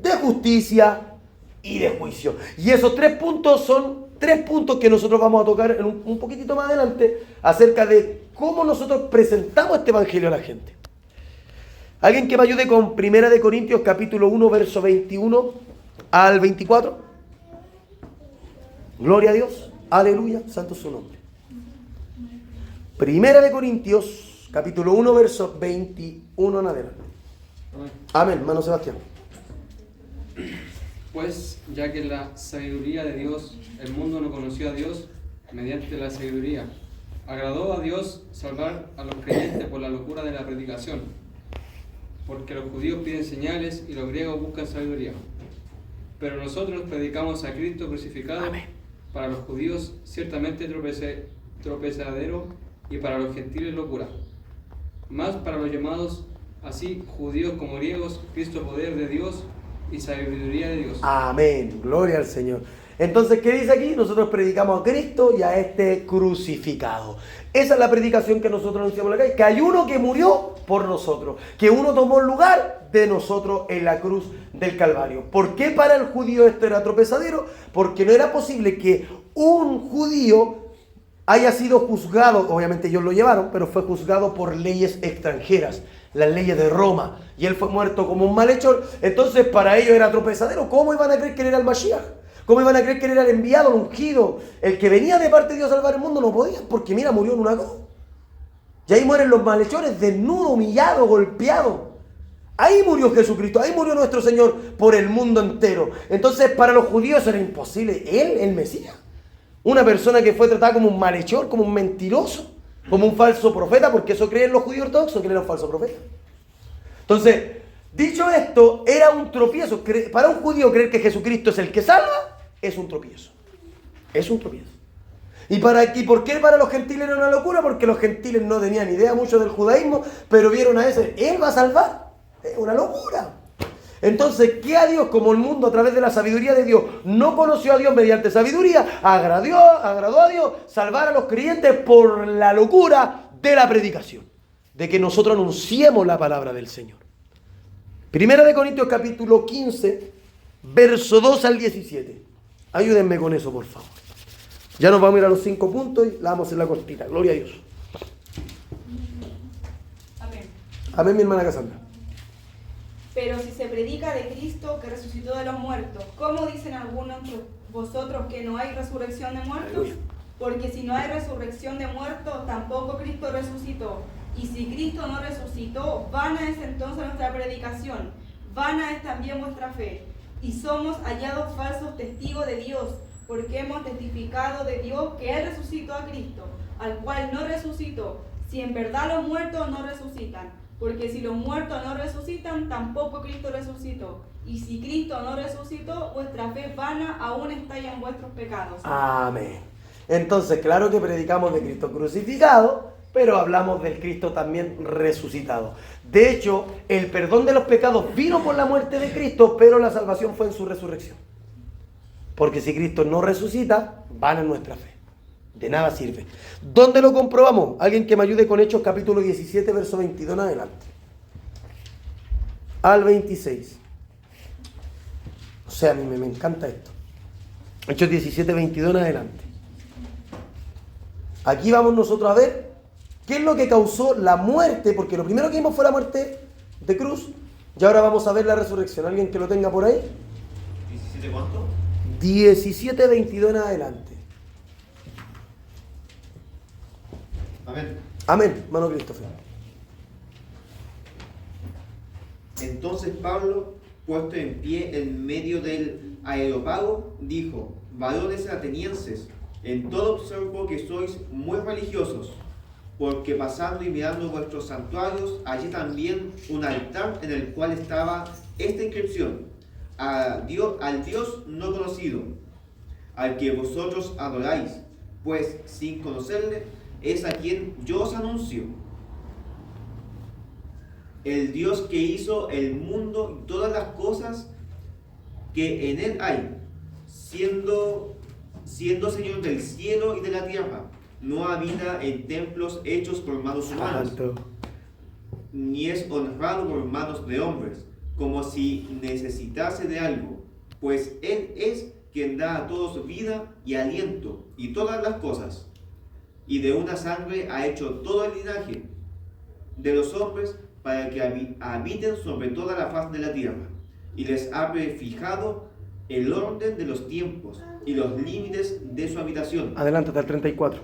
de justicia y de juicio. Y esos 3 puntos son 3 puntos que nosotros vamos a tocar en un poquitito más adelante acerca de cómo nosotros presentamos este evangelio a la gente. ¿Alguien que me ayude con 1 de Corintios capítulo 1, verso 21 al 24? Gloria a Dios. Aleluya. Santo es su nombre. 1 de Corintios capítulo 1, verso 21 en adelante. Amén, hermano Sebastián. Pues, ya que la sabiduría de Dios, el mundo no conoció a Dios mediante la sabiduría, agradó a Dios salvar a los creyentes por la locura de la predicación, porque los judíos piden señales y los griegos buscan sabiduría. Pero nosotros predicamos a Cristo crucificado. Amén. Para los judíos ciertamente tropezadero y para los gentiles locura. Más para los llamados así judíos como griegos, Cristo poder de Dios y sabiduría de Dios. Amén, gloria al Señor. Entonces, ¿qué dice aquí? Nosotros predicamos a Cristo y a este crucificado. Esa es la predicación que nosotros anunciamos en la calle, que hay uno que murió por nosotros, que uno tomó el lugar de nosotros en la cruz del Calvario. ¿Por qué para el judío esto era tropezadero? Porque no era posible que un judío haya sido juzgado, obviamente ellos lo llevaron, pero fue juzgado por leyes extranjeras, las leyes de Roma, y él fue muerto como un malhechor. Entonces para ellos era tropezadero. ¿Cómo iban a creer que él era el Mashiach? ¿Cómo iban a creer que él era el enviado, el ungido, el que venía de parte de Dios a salvar el mundo? No podían, porque mira, murió en una cruz. Y ahí mueren los malhechores, desnudos, humillados, golpeados. Ahí murió Jesucristo, ahí murió nuestro Señor por el mundo entero. Entonces para los judíos era imposible. Él, el Mesías, una persona que fue tratada como un malhechor, como un mentiroso, como un falso profeta, porque eso creen los judíos ortodoxos, que era un falso profeta. Entonces, dicho esto, era un tropiezo. Para un judío creer que Jesucristo es el que salva, es un tropiezo. Es un tropiezo. ¿Y por qué para los gentiles era una locura? Porque los gentiles no tenían idea mucho del judaísmo, pero vieron a ese, él va a salvar. Es una locura. Entonces, ¿qué a Dios? Como el mundo a través de la sabiduría de Dios no conoció a Dios mediante sabiduría, agradó a Dios salvar a los creyentes por la locura de la predicación, de que nosotros anunciemos la palabra del Señor. Primera de Corintios capítulo 15, verso 2 al 17. Ayúdenme con eso, por favor. Ya nos vamos a ir a los 5 puntos y la vamos a hacer la cortita. Gloria a Dios. Amén. Amén, mi hermana Casandra. Pero si se predica de Cristo que resucitó de los muertos, ¿cómo dicen algunos de vosotros que no hay resurrección de muertos? Aleluya. Porque si no hay resurrección de muertos, tampoco Cristo resucitó. Y si Cristo no resucitó, vana es entonces nuestra predicación, vana es también vuestra fe. Y somos hallados falsos testigos de Dios, porque hemos testificado de Dios que Él resucitó a Cristo, al cual no resucitó, si en verdad los muertos no resucitan. Porque si los muertos no resucitan, tampoco Cristo resucitó. Y si Cristo no resucitó, vuestra fe vana aún está en vuestros pecados. Amén. Entonces, claro que predicamos de Cristo crucificado, pero hablamos del Cristo también resucitado. De hecho, el perdón de los pecados vino por la muerte de Cristo, pero la salvación fue en su resurrección. Porque si Cristo no resucita, vana es nuestra fe. De nada sirve. ¿Dónde lo comprobamos? Alguien que me ayude con Hechos capítulo 17, verso 22 en adelante. Al 26. O sea, a mí me encanta esto. Hechos 17, 22 en adelante. Aquí vamos nosotros a ver qué es lo que causó la muerte, porque lo primero que vimos fue la muerte de cruz, y ahora vamos a ver la resurrección. ¿Alguien que lo tenga por ahí? ¿17 cuánto? 17, 22 en adelante. Amén. Amén, hermano Christopher. Entonces Pablo, puesto en pie en medio del aerópago, dijo: varones atenienses, en todo observo que sois muy religiosos, porque pasando y mirando vuestros santuarios, hallé también un altar en el cual estaba esta inscripción: al Dios no conocido, al que vosotros adoráis, pues sin conocerle, es a quien yo os anuncio. El Dios que hizo el mundo y todas las cosas que en él hay, siendo Señor del cielo y de la tierra, no habita en templos hechos por manos humanas, ni es honrado por manos de hombres, como si necesitase de algo, pues Él es quien da a todos vida y aliento y todas las cosas, y de una sangre ha hecho todo el linaje de los hombres para que habiten sobre toda la faz de la tierra, y les ha prefijado el orden de los tiempos y los límites de su habitación. Adelante hasta el 34.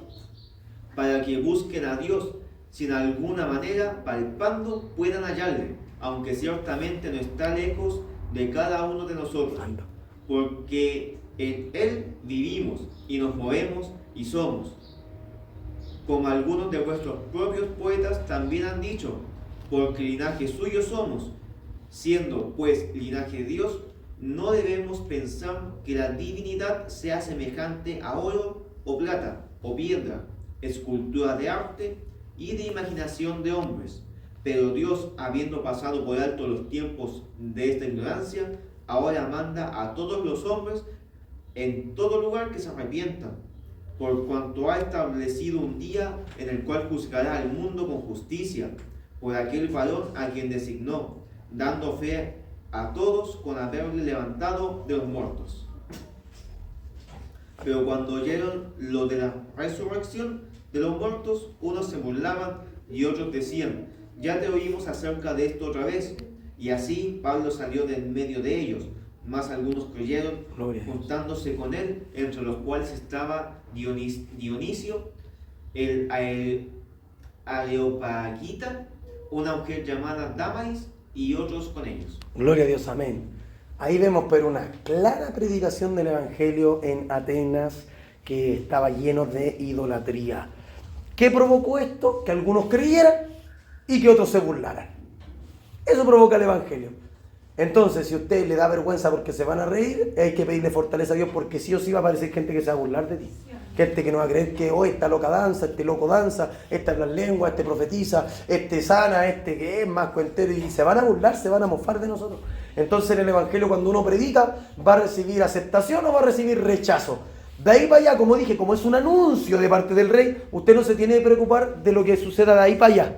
Para que busquen a Dios, si en alguna manera, palpando, puedan hallarle, aunque ciertamente no está lejos de cada uno de nosotros, porque en Él vivimos y nos movemos y somos. Como algunos de vuestros propios poetas también han dicho, porque linaje suyo somos. Siendo pues linaje de Dios, no debemos pensar que la divinidad sea semejante a oro o plata o piedra, escultura de arte y de imaginación de hombres. Pero Dios, habiendo pasado por alto los tiempos de esta ignorancia, ahora manda a todos los hombres en todo lugar que se arrepientan, por cuanto ha establecido un día en el cual juzgará al mundo con justicia, por aquel varón a quien designó, dando fe a todos con haberle levantado de los muertos. Pero cuando oyeron lo de la resurrección de los muertos, unos se burlaban y otros decían: ya te oímos acerca de esto otra vez. Y así Pablo salió de en medio de ellos, mas algunos creyeron, juntándose con él, entre los cuales estaba Dionisio, el Areopagita, una mujer llamada Damaris, y otros con ellos. Gloria a Dios, amén. Ahí vemos pero una clara predicación del Evangelio en Atenas que estaba lleno de idolatría. ¿Qué provocó esto? Que algunos creyeran y que otros se burlaran. Eso provoca el Evangelio. Entonces, si a usted le da vergüenza porque se van a reír, hay que pedirle fortaleza a Dios, porque sí o sí va a aparecer gente que se va a burlar de ti. Gente que no va a creer que hoy esta loca danza, este loco danza, esta habla lengua, este profetiza, este sana, este que es más cuentero, y se van a burlar, se van a mofar de nosotros. Entonces en el Evangelio, cuando uno predica, va a recibir aceptación o va a recibir rechazo. De ahí para allá, como dije, como es un anuncio de parte del rey, usted no se tiene que preocupar de lo que suceda de ahí para allá.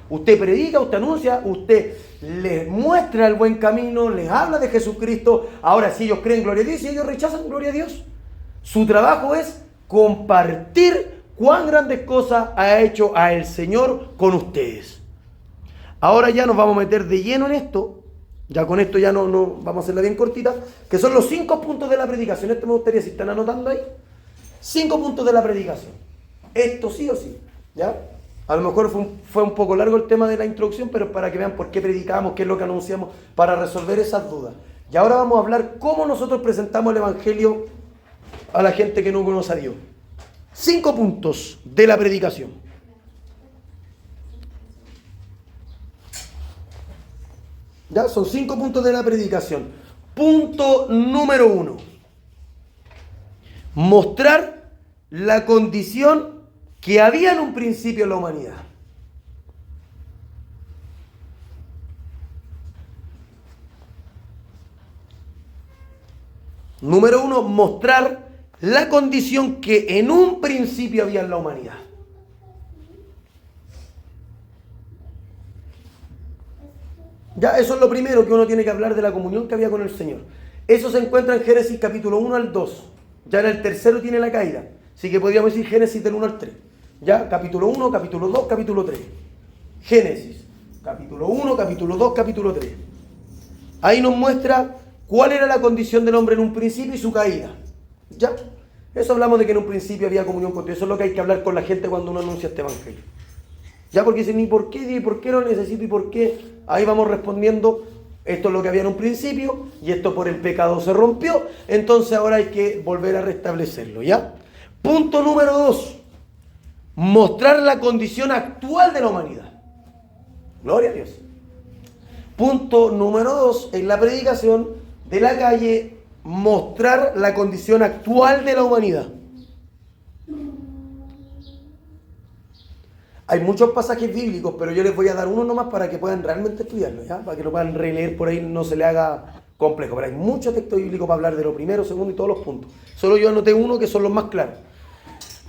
Usted predica, usted anuncia, usted les muestra el buen camino, les habla de Jesucristo. Ahora, si ellos creen gloria a Dios y ellos rechazan gloria a Dios, su trabajo es compartir cuán grandes cosas ha hecho a el Señor con ustedes. Ahora ya nos vamos a meter de lleno en esto. Ya con esto ya no vamos a hacerla bien cortita, que son los 5 puntos de la predicación. Esto me gustaría, si están anotando ahí, 5 puntos de la predicación. Esto sí o sí, ¿ya? A lo mejor fue un poco largo el tema de la introducción, pero para que vean por qué predicamos, qué es lo que anunciamos, para resolver esas dudas. Y ahora vamos a hablar cómo nosotros presentamos el Evangelio a la gente que no conoce a Dios. 5 puntos de la predicación. ¿Ya? Son 5 puntos de la predicación. Punto número 1. Mostrar la condición que había en un principio en la humanidad. Número 1, mostrar la condición que en un principio había en la humanidad. Ya, eso es lo primero que uno tiene que hablar de la comunión que había con el Señor. Eso se encuentra en Génesis capítulo 1 al 2. Ya en el tercero tiene la caída. Así que podríamos decir Génesis del 1 al 3. Ya, capítulo 1, capítulo 2, capítulo 3. Génesis, capítulo 1, capítulo 2, capítulo 3. Ahí nos muestra cuál era la condición del hombre en un principio y su caída. Ya, eso hablamos de que en un principio había comunión con Dios. Eso es lo que hay que hablar con la gente cuando uno anuncia este Evangelio. Ya, porque dicen, ¿y por qué? ¿Y por qué lo necesito? ¿Y por qué? Ahí vamos respondiendo, esto es lo que había en un principio, y esto por el pecado se rompió, entonces ahora hay que volver a restablecerlo, ¿ya? Punto número 2. Mostrar la condición actual de la humanidad. Gloria a Dios. Punto número 2, en la predicación de la calle, mostrar la condición actual de la humanidad. Hay muchos pasajes bíblicos, pero yo les voy a dar uno nomás para que puedan realmente estudiarlo, ¿ya? Para que lo puedan releer por ahí, no se le haga complejo. Pero hay mucho texto bíblico para hablar de lo primero, segundo y todos los puntos. Solo yo anoté uno que son los más claros.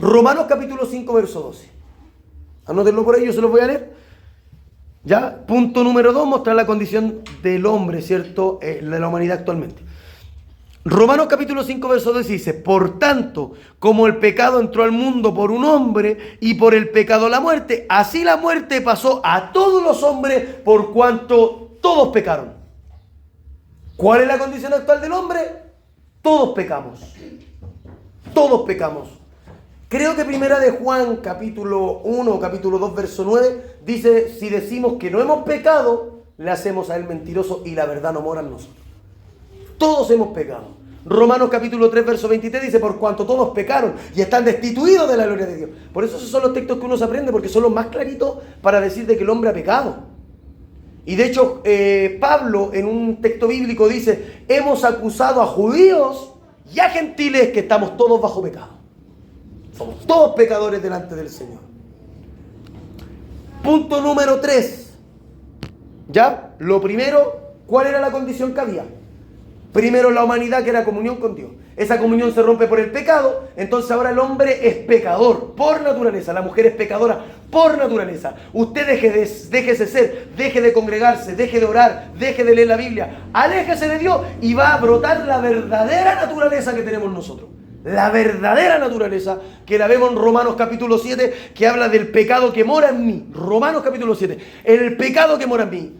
Romanos capítulo 5, verso 12. Anótenlo por ahí, yo se los voy a leer. ¿Ya? Punto número 2, mostrar la condición del hombre, ¿cierto? De la humanidad actualmente. Romanos capítulo 5, verso 2 dice, por tanto, como el pecado entró al mundo por un hombre y por el pecado la muerte, así la muerte pasó a todos los hombres por cuanto todos pecaron. ¿Cuál es la condición actual del hombre? Todos pecamos. Todos pecamos. Creo que primera de Juan capítulo 1, capítulo 2, verso 9, dice, si decimos que no hemos pecado, le hacemos a él mentiroso y la verdad no mora en nosotros. Todos hemos pecado. Romanos capítulo 3, verso 23 dice, por cuanto todos pecaron y están destituidos de la gloria de Dios. Por eso esos son los textos que uno se aprende, porque son los más claritos para decir de que el hombre ha pecado. Y de hecho, Pablo en un texto bíblico dice, hemos acusado a judíos y a gentiles que estamos todos bajo pecado. Somos todos pecadores delante del Señor. Punto número 3. ¿Ya? Lo primero, ¿cuál era la condición que había? Primero la humanidad, que era comunión con Dios. Esa comunión se rompe por el pecado, entonces ahora el hombre es pecador por naturaleza, la mujer es pecadora por naturaleza. Usted déjese ser, deje de congregarse, deje de orar, deje de leer la Biblia, aléjese de Dios y va a brotar la verdadera naturaleza que tenemos nosotros. La verdadera naturaleza, que la vemos en Romanos capítulo 7, que habla del pecado que mora en mí. Romanos capítulo 7, el pecado que mora en mí.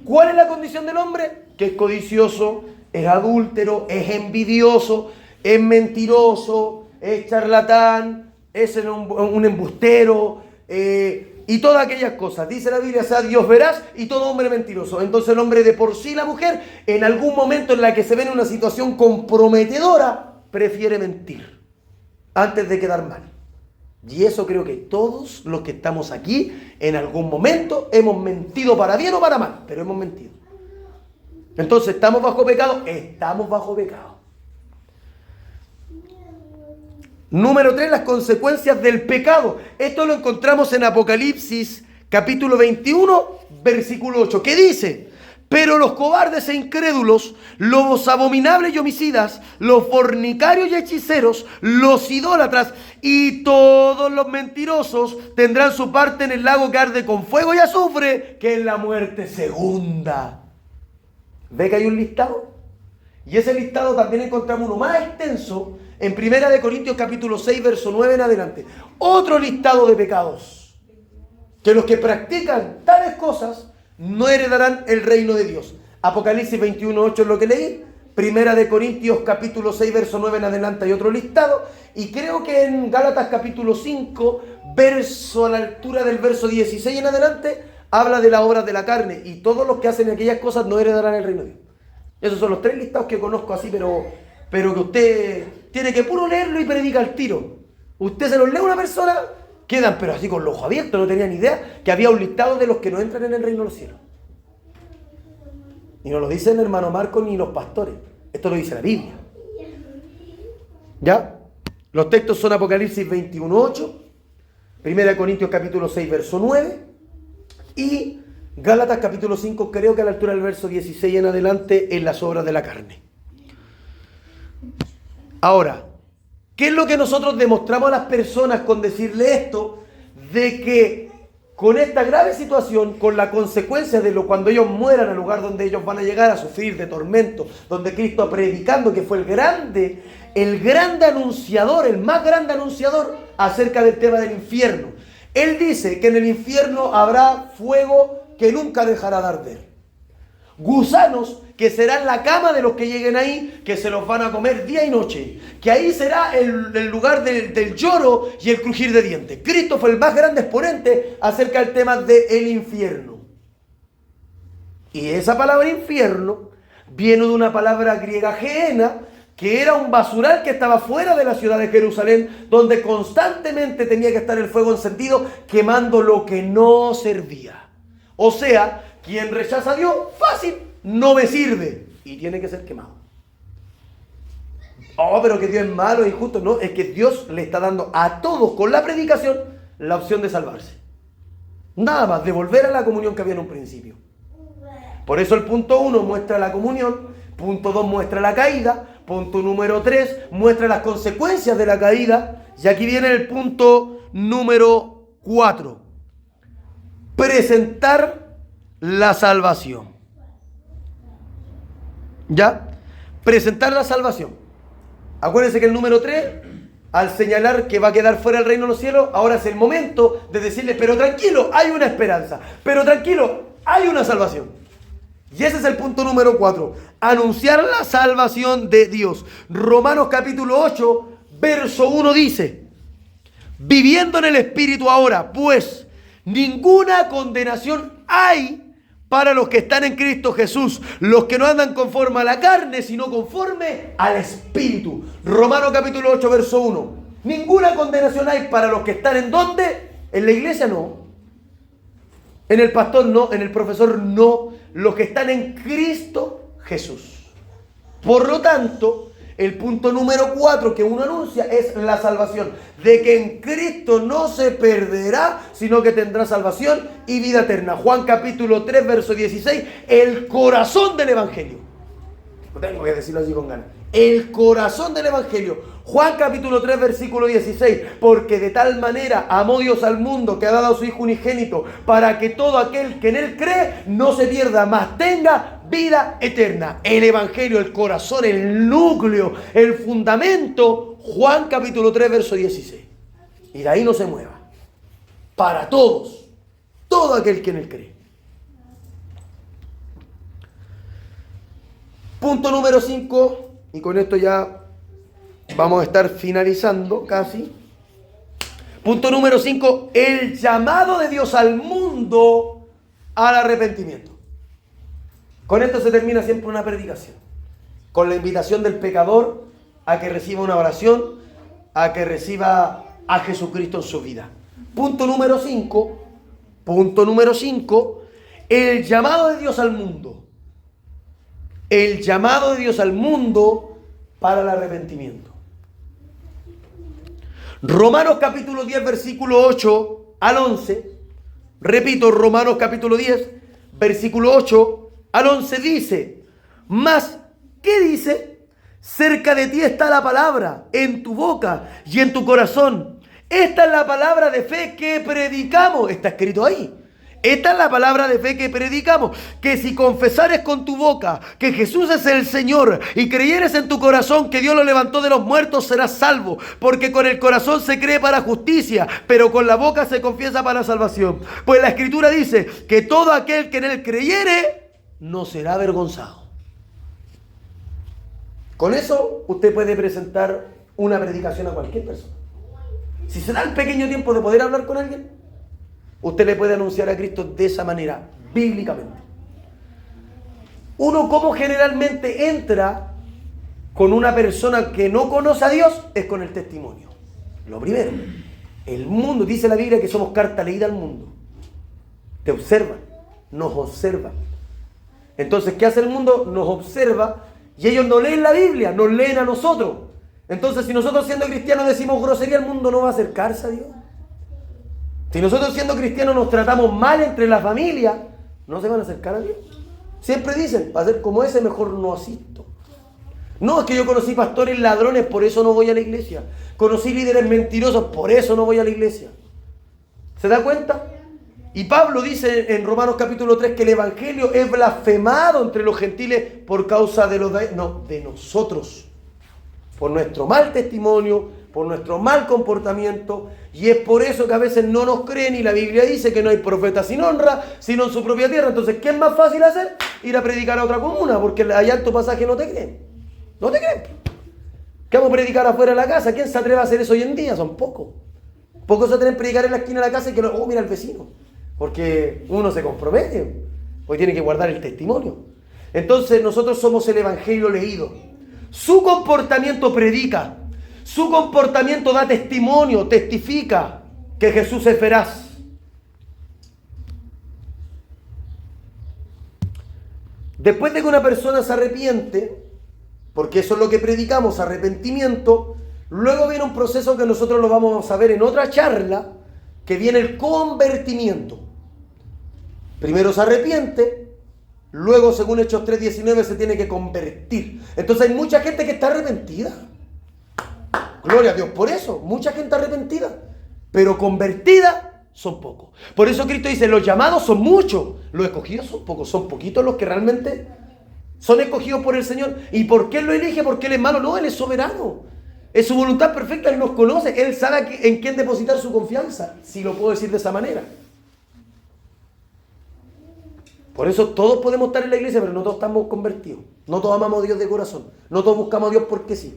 ¿Cuál es la condición del hombre? Que es codicioso, es adúltero, es envidioso, es mentiroso, es charlatán, es un embustero, y todas aquellas cosas. Dice la Biblia, sea Dios veraz y todo hombre mentiroso. Entonces el hombre de por sí, la mujer, en algún momento en la que se ve en una situación comprometedora, prefiere mentir antes de quedar mal. Y eso creo que todos los que estamos aquí, en algún momento, hemos mentido para bien o para mal, pero hemos mentido. Entonces, ¿estamos bajo pecado? Estamos bajo pecado. Número 3, las consecuencias del pecado. Esto lo encontramos en Apocalipsis, capítulo 21, versículo 8, que dice: pero los cobardes e incrédulos, los abominables y homicidas, los fornicarios y hechiceros, los idólatras y todos los mentirosos tendrán su parte en el lago que arde con fuego y azufre, que es la muerte segunda. ¿Ve que hay un listado? Y ese listado también encontramos uno más extenso en 1 Corintios capítulo 6, verso 9 en adelante. Otro listado de pecados, que los que practican tales cosas no heredarán el reino de Dios. Apocalipsis 21:8 es lo que leí. 1 Corintios capítulo 6, verso 9 en adelante hay otro listado. Y creo que en Gálatas capítulo 5, verso a la altura del verso 16 en adelante, habla de las obras de la carne. Y todos los que hacen aquellas cosas no heredarán el reino de Dios. Esos son los 3 listados que conozco así, pero que usted tiene que puro leerlo y predica al tiro. Usted se los lee a una persona, quedan pero así con los ojos abiertos, no tenían idea que había un listado de los que no entran en el reino de los cielos. Y no lo dicen hermano Marco ni los pastores, esto lo dice la Biblia. ¿Ya? Los textos son Apocalipsis 21:8, 1 Corintios capítulo 6, verso 9, y Gálatas capítulo 5, creo que a la altura del verso 16 en adelante, en las obras de la carne. Ahora, ¿qué es lo que nosotros demostramos a las personas con decirle esto? De que con esta grave situación, con la consecuencia de cuando ellos mueran, al lugar donde ellos van a llegar a sufrir de tormento, donde Cristo predicando, que fue el grande anunciador, el más grande anunciador acerca del tema del infierno. Él dice que en el infierno habrá fuego que nunca dejará de arder. Gusanos que serán la cama de los que lleguen ahí, que se los van a comer día y noche, que ahí será el lugar del lloro y el crujir de dientes. Cristo fue el más grande exponente acerca del tema del infierno. Y esa palabra infierno viene de una palabra griega gehenna, que era un basural que estaba fuera de la ciudad de Jerusalén, donde constantemente tenía que estar el fuego encendido, quemando lo que no servía. O sea, quien rechaza a Dios, fácil, no me sirve. Y tiene que ser quemado. Oh, pero que Dios es malo e injusto. No, es que Dios le está dando a todos con la predicación la opción de salvarse. Nada más, de volver a la comunión que había en un principio. Por eso el punto 1 muestra la comunión, punto 2 muestra la caída, punto número 3 muestra las consecuencias de la caída. Y aquí viene el punto número 4. Presentar la salvación. ¿Ya? Presentar la salvación. Acuérdense que el número 3, al señalar que va a quedar fuera del reino de los cielos, ahora es el momento de decirle, pero tranquilo, hay una esperanza. Pero tranquilo, hay una salvación. Y ese es el punto número 4. Anunciar la salvación de Dios. Romanos capítulo 8, verso 1 dice: viviendo en el Espíritu ahora, pues ninguna condenación hay para los que están en Cristo Jesús, los que no andan conforme a la carne, sino conforme al Espíritu. Romanos capítulo 8, verso 1. Ninguna condenación hay para los que están ¿en dónde? En la iglesia no. En el pastor no, en el profesor no. Los que están en Cristo Jesús. Por lo tanto, el punto número 4 que uno anuncia es la salvación. De que en Cristo no se perderá, sino que tendrá salvación y vida eterna. Juan capítulo 3, verso 16. El corazón del Evangelio. No tengo que decirlo así con ganas. El corazón del Evangelio. Juan capítulo 3, versículo 16. Porque de tal manera amó Dios al mundo que ha dado a su Hijo unigénito, para que todo aquel que en Él cree no se pierda, mas tenga vida eterna. El Evangelio, el corazón, el núcleo, el fundamento. Juan capítulo 3, verso 16. Y de ahí no se mueva. Para todos. Todo aquel que en Él cree. Punto número 5. Y con esto ya vamos a estar finalizando casi. Punto número 5, el llamado de Dios al mundo al arrepentimiento. Con esto se termina siempre una predicación. Con la invitación del pecador a que reciba una oración, a que reciba a Jesucristo en su vida. Punto número 5, el llamado de Dios al mundo. El llamado de Dios al mundo para el arrepentimiento. Romanos capítulo 10, versículo 8 al 11. Repito, Romanos capítulo 10, versículo 8 al 11 dice: mas, ¿qué dice? Cerca de ti está la palabra, en tu boca y en tu corazón. Esta es la palabra de fe que predicamos. Está escrito ahí. Esta es la palabra de fe que predicamos, que si confesares con tu boca que Jesús es el Señor y creyeres en tu corazón que Dios lo levantó de los muertos, serás salvo, porque con el corazón se cree para justicia, pero con la boca se confiesa para salvación. Pues la Escritura dice que todo aquel que en él creyere no será avergonzado. Con eso usted puede presentar una predicación a cualquier persona. Si se da el pequeño tiempo de poder hablar con alguien, usted le puede anunciar a Cristo de esa manera, bíblicamente. Uno, como generalmente entra con una persona que no conoce a Dios, es con el testimonio. Lo primero, el mundo, dice la Biblia que somos carta leída al mundo. Te observan, nos observan. Entonces, ¿qué hace el mundo? Nos observa y ellos no leen la Biblia, nos leen a nosotros. Entonces, si nosotros siendo cristianos decimos grosería, el mundo no va a acercarse a Dios. Si nosotros siendo cristianos nos tratamos mal entre la familia, no se van a acercar a Dios. Siempre dicen, para ser como ese mejor no asisto. No, es que yo conocí pastores ladrones, por eso no voy a la iglesia. Conocí líderes mentirosos, por eso no voy a la iglesia. ¿Se da cuenta? Y Pablo dice en Romanos capítulo 3 que el evangelio es blasfemado entre los gentiles por causa de de nosotros. Por nuestro mal testimonio, por nuestro mal comportamiento, y es por eso que a veces no nos creen, y la Biblia dice que no hay profeta sin honra, sino en su propia tierra. Entonces, ¿qué es más fácil hacer? Ir a predicar a otra comuna, porque hay alto pasaje, no te creen. No te creen. ¿Qué vamos a predicar afuera de la casa? ¿Quién se atreve a hacer eso hoy en día? Son pocos. Pocos se atreven a predicar en la esquina de la casa y que mira el vecino. Porque uno se compromete, porque tiene que guardar el testimonio. Entonces, nosotros somos el evangelio leído. Su comportamiento predica. Su comportamiento da testimonio, testifica que Jesús es veraz. Después de que una persona se arrepiente, porque eso es lo que predicamos, arrepentimiento, luego viene un proceso que nosotros lo vamos a ver en otra charla, que viene el convertimiento. Primero se arrepiente, luego según Hechos 3:19 se tiene que convertir. Entonces hay mucha gente que está arrepentida. Gloria a Dios por eso, mucha gente arrepentida, pero convertida son pocos. Por eso Cristo dice, los llamados son muchos, los escogidos son pocos, son poquitos los que realmente son escogidos por el Señor. ¿Y por qué Él lo elige? ¿Porque Él es malo? No, Él es soberano. Es su voluntad perfecta, Él nos conoce, Él sabe en quién depositar su confianza, si lo puedo decir de esa manera. Por eso todos podemos estar en la iglesia, pero no todos estamos convertidos. No todos amamos a Dios de corazón, no todos buscamos a Dios porque sí.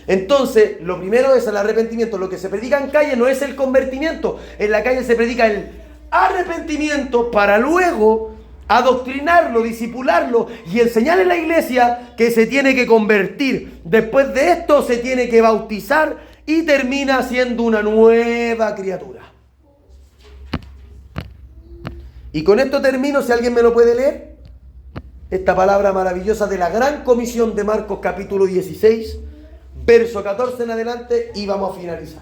Entonces, lo primero es el arrepentimiento. Lo que se predica en calle no es el convertimiento. En la calle se predica el arrepentimiento para luego adoctrinarlo, disipularlo y enseñarle en la iglesia que se tiene que convertir. Después de esto se tiene que bautizar y termina siendo una nueva criatura. Y con esto termino, si alguien me lo puede leer, esta palabra maravillosa de la gran comisión de Marcos capítulo 16, verso 14 en adelante, y vamos a finalizar.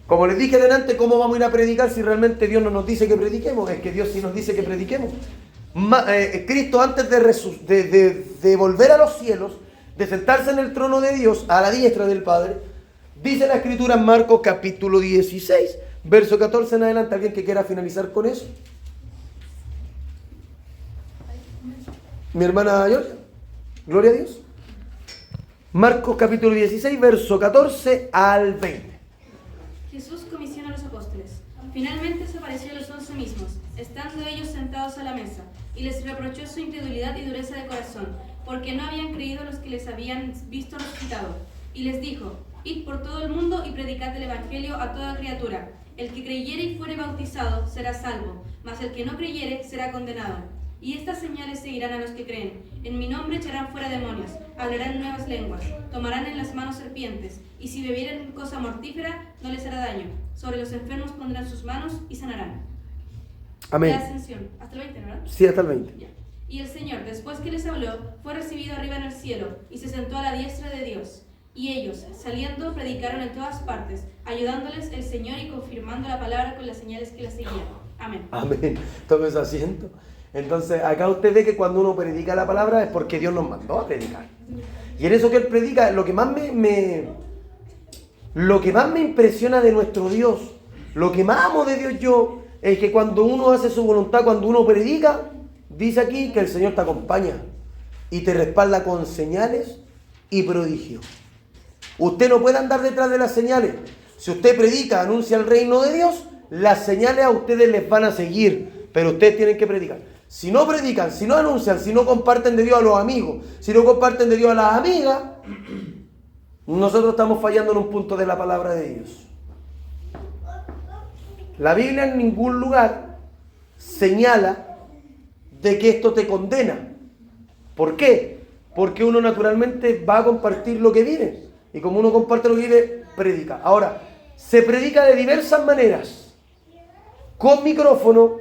Como les dije delante, ¿cómo vamos a ir a predicar si realmente Dios no nos dice que prediquemos? Es que Dios sí nos dice que prediquemos. Cristo, antes de volver a los cielos, de sentarse en el trono de Dios, a la diestra del Padre, dice la Escritura en Marcos capítulo 16, verso 14 en adelante. ¿Alguien que quiera finalizar con eso? Mi hermana Georgia, gloria a Dios. Marcos capítulo 16, verso 14 al 20. Jesús comisiona a los apóstoles. Finalmente se apareció a los 11 mismos, estando ellos sentados a la mesa, y les reprochó su incredulidad y dureza de corazón, porque no habían creído los que les habían visto resucitado. Y les dijo, Id por todo el mundo y predicad el Evangelio a toda criatura. El que creyere y fuere bautizado será salvo, mas el que no creyere será condenado. Y estas señales seguirán a los que creen. En mi nombre echarán fuera demonios, hablarán nuevas lenguas, tomarán en las manos serpientes, y si bebieren cosa mortífera no les hará daño. Sobre los enfermos pondrán sus manos y sanarán. Amén. La ascensión. Hasta el 20, ¿verdad? Sí, hasta el 20. Ya. Y el Señor, después que les habló, fue recibido arriba en el cielo, y se sentó a la diestra de Dios. Y ellos, saliendo, predicaron en todas partes, ayudándoles el Señor y confirmando la palabra con las señales que la seguían. Amén. Amén. Tome su asiento. Entonces, acá usted ve que cuando uno predica la palabra es porque Dios nos mandó a predicar. Y en eso que Él predica, lo que más me impresiona de nuestro Dios, lo que más amo de Dios yo, es que cuando uno hace su voluntad, cuando uno predica, dice aquí que el Señor te acompaña y te respalda con señales y prodigios. Usted no puede andar detrás de las señales. Si usted predica, anuncia el reino de Dios, las señales a ustedes les van a seguir, pero ustedes tienen que predicar. Si no predican, si no anuncian, si no comparten de Dios a los amigos, si no comparten de Dios a las amigas, nosotros estamos fallando en un punto de la palabra de Dios. La Biblia en ningún lugar señala de que esto te condena. ¿Por qué? Porque uno naturalmente va a compartir lo que vive. Y como uno comparte lo que vive, predica. Ahora, se predica de diversas maneras. Con micrófono,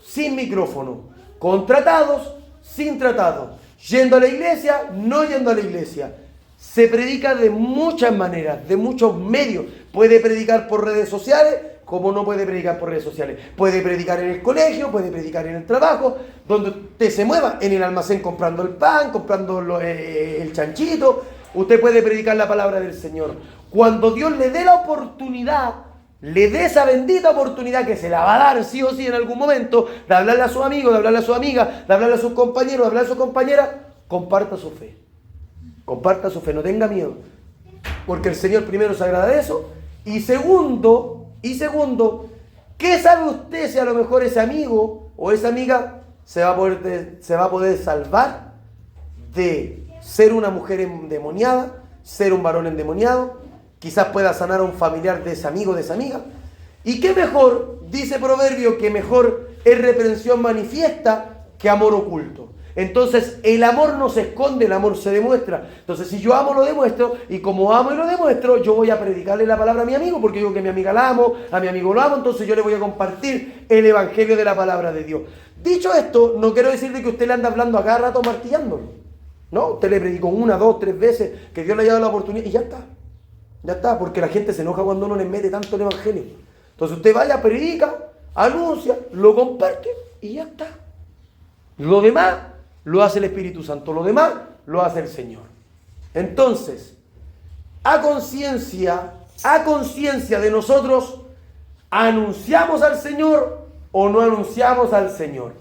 sin micrófono. Con tratados, sin tratados. Yendo a la iglesia, no yendo a la iglesia. Se predica de muchas maneras, de muchos medios. Puede predicar por redes sociales, como no puede predicar por redes sociales. Puede predicar en el colegio, puede predicar en el trabajo, donde usted se mueva, en el almacén comprando el pan, comprando el chanchito. Usted puede predicar la palabra del Señor. Cuando Dios le dé la oportunidad, le dé esa bendita oportunidad que se la va a dar sí o sí en algún momento, de hablarle a su amigo, de hablarle a su amiga, de hablarle a sus compañeros, de hablarle a su compañera, comparta su fe. Comparta su fe, no tenga miedo. Porque el Señor primero se agrada de eso. Y segundo, ¿qué sabe usted si a lo mejor ese amigo o esa amiga se va a poder salvar de ser una mujer endemoniada, ser un varón endemoniado? Quizás pueda sanar a un familiar de ese amigo, de esa amiga. Y qué mejor, dice Proverbio, que mejor es reprensión manifiesta que amor oculto. Entonces el amor no se esconde, el amor se demuestra. Entonces si yo amo lo demuestro, y como amo y lo demuestro, yo voy a predicarle la palabra a mi amigo, porque digo que a mi amiga la amo, a mi amigo lo amo, entonces yo le voy a compartir el evangelio de la palabra de Dios. Dicho esto, no quiero decirle que usted le anda hablando a cada rato martillándolo. No, usted le predicó 1, 2, 3 veces, que Dios le haya dado la oportunidad y ya está. Ya está, porque la gente se enoja cuando uno le mete tanto el evangelio. Entonces usted vaya, predica, anuncia, lo comparte y ya está. Lo demás lo hace el Espíritu Santo, lo demás lo hace el Señor. Entonces, a conciencia de nosotros, ¿anunciamos al Señor o no anunciamos al Señor?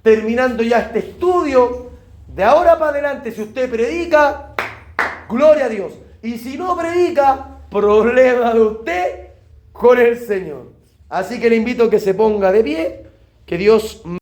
Terminando ya este estudio, de ahora para adelante, si usted predica, gloria a Dios. Y si no predica, problema de usted con el Señor. Así que le invito a que se ponga de pie, que Dios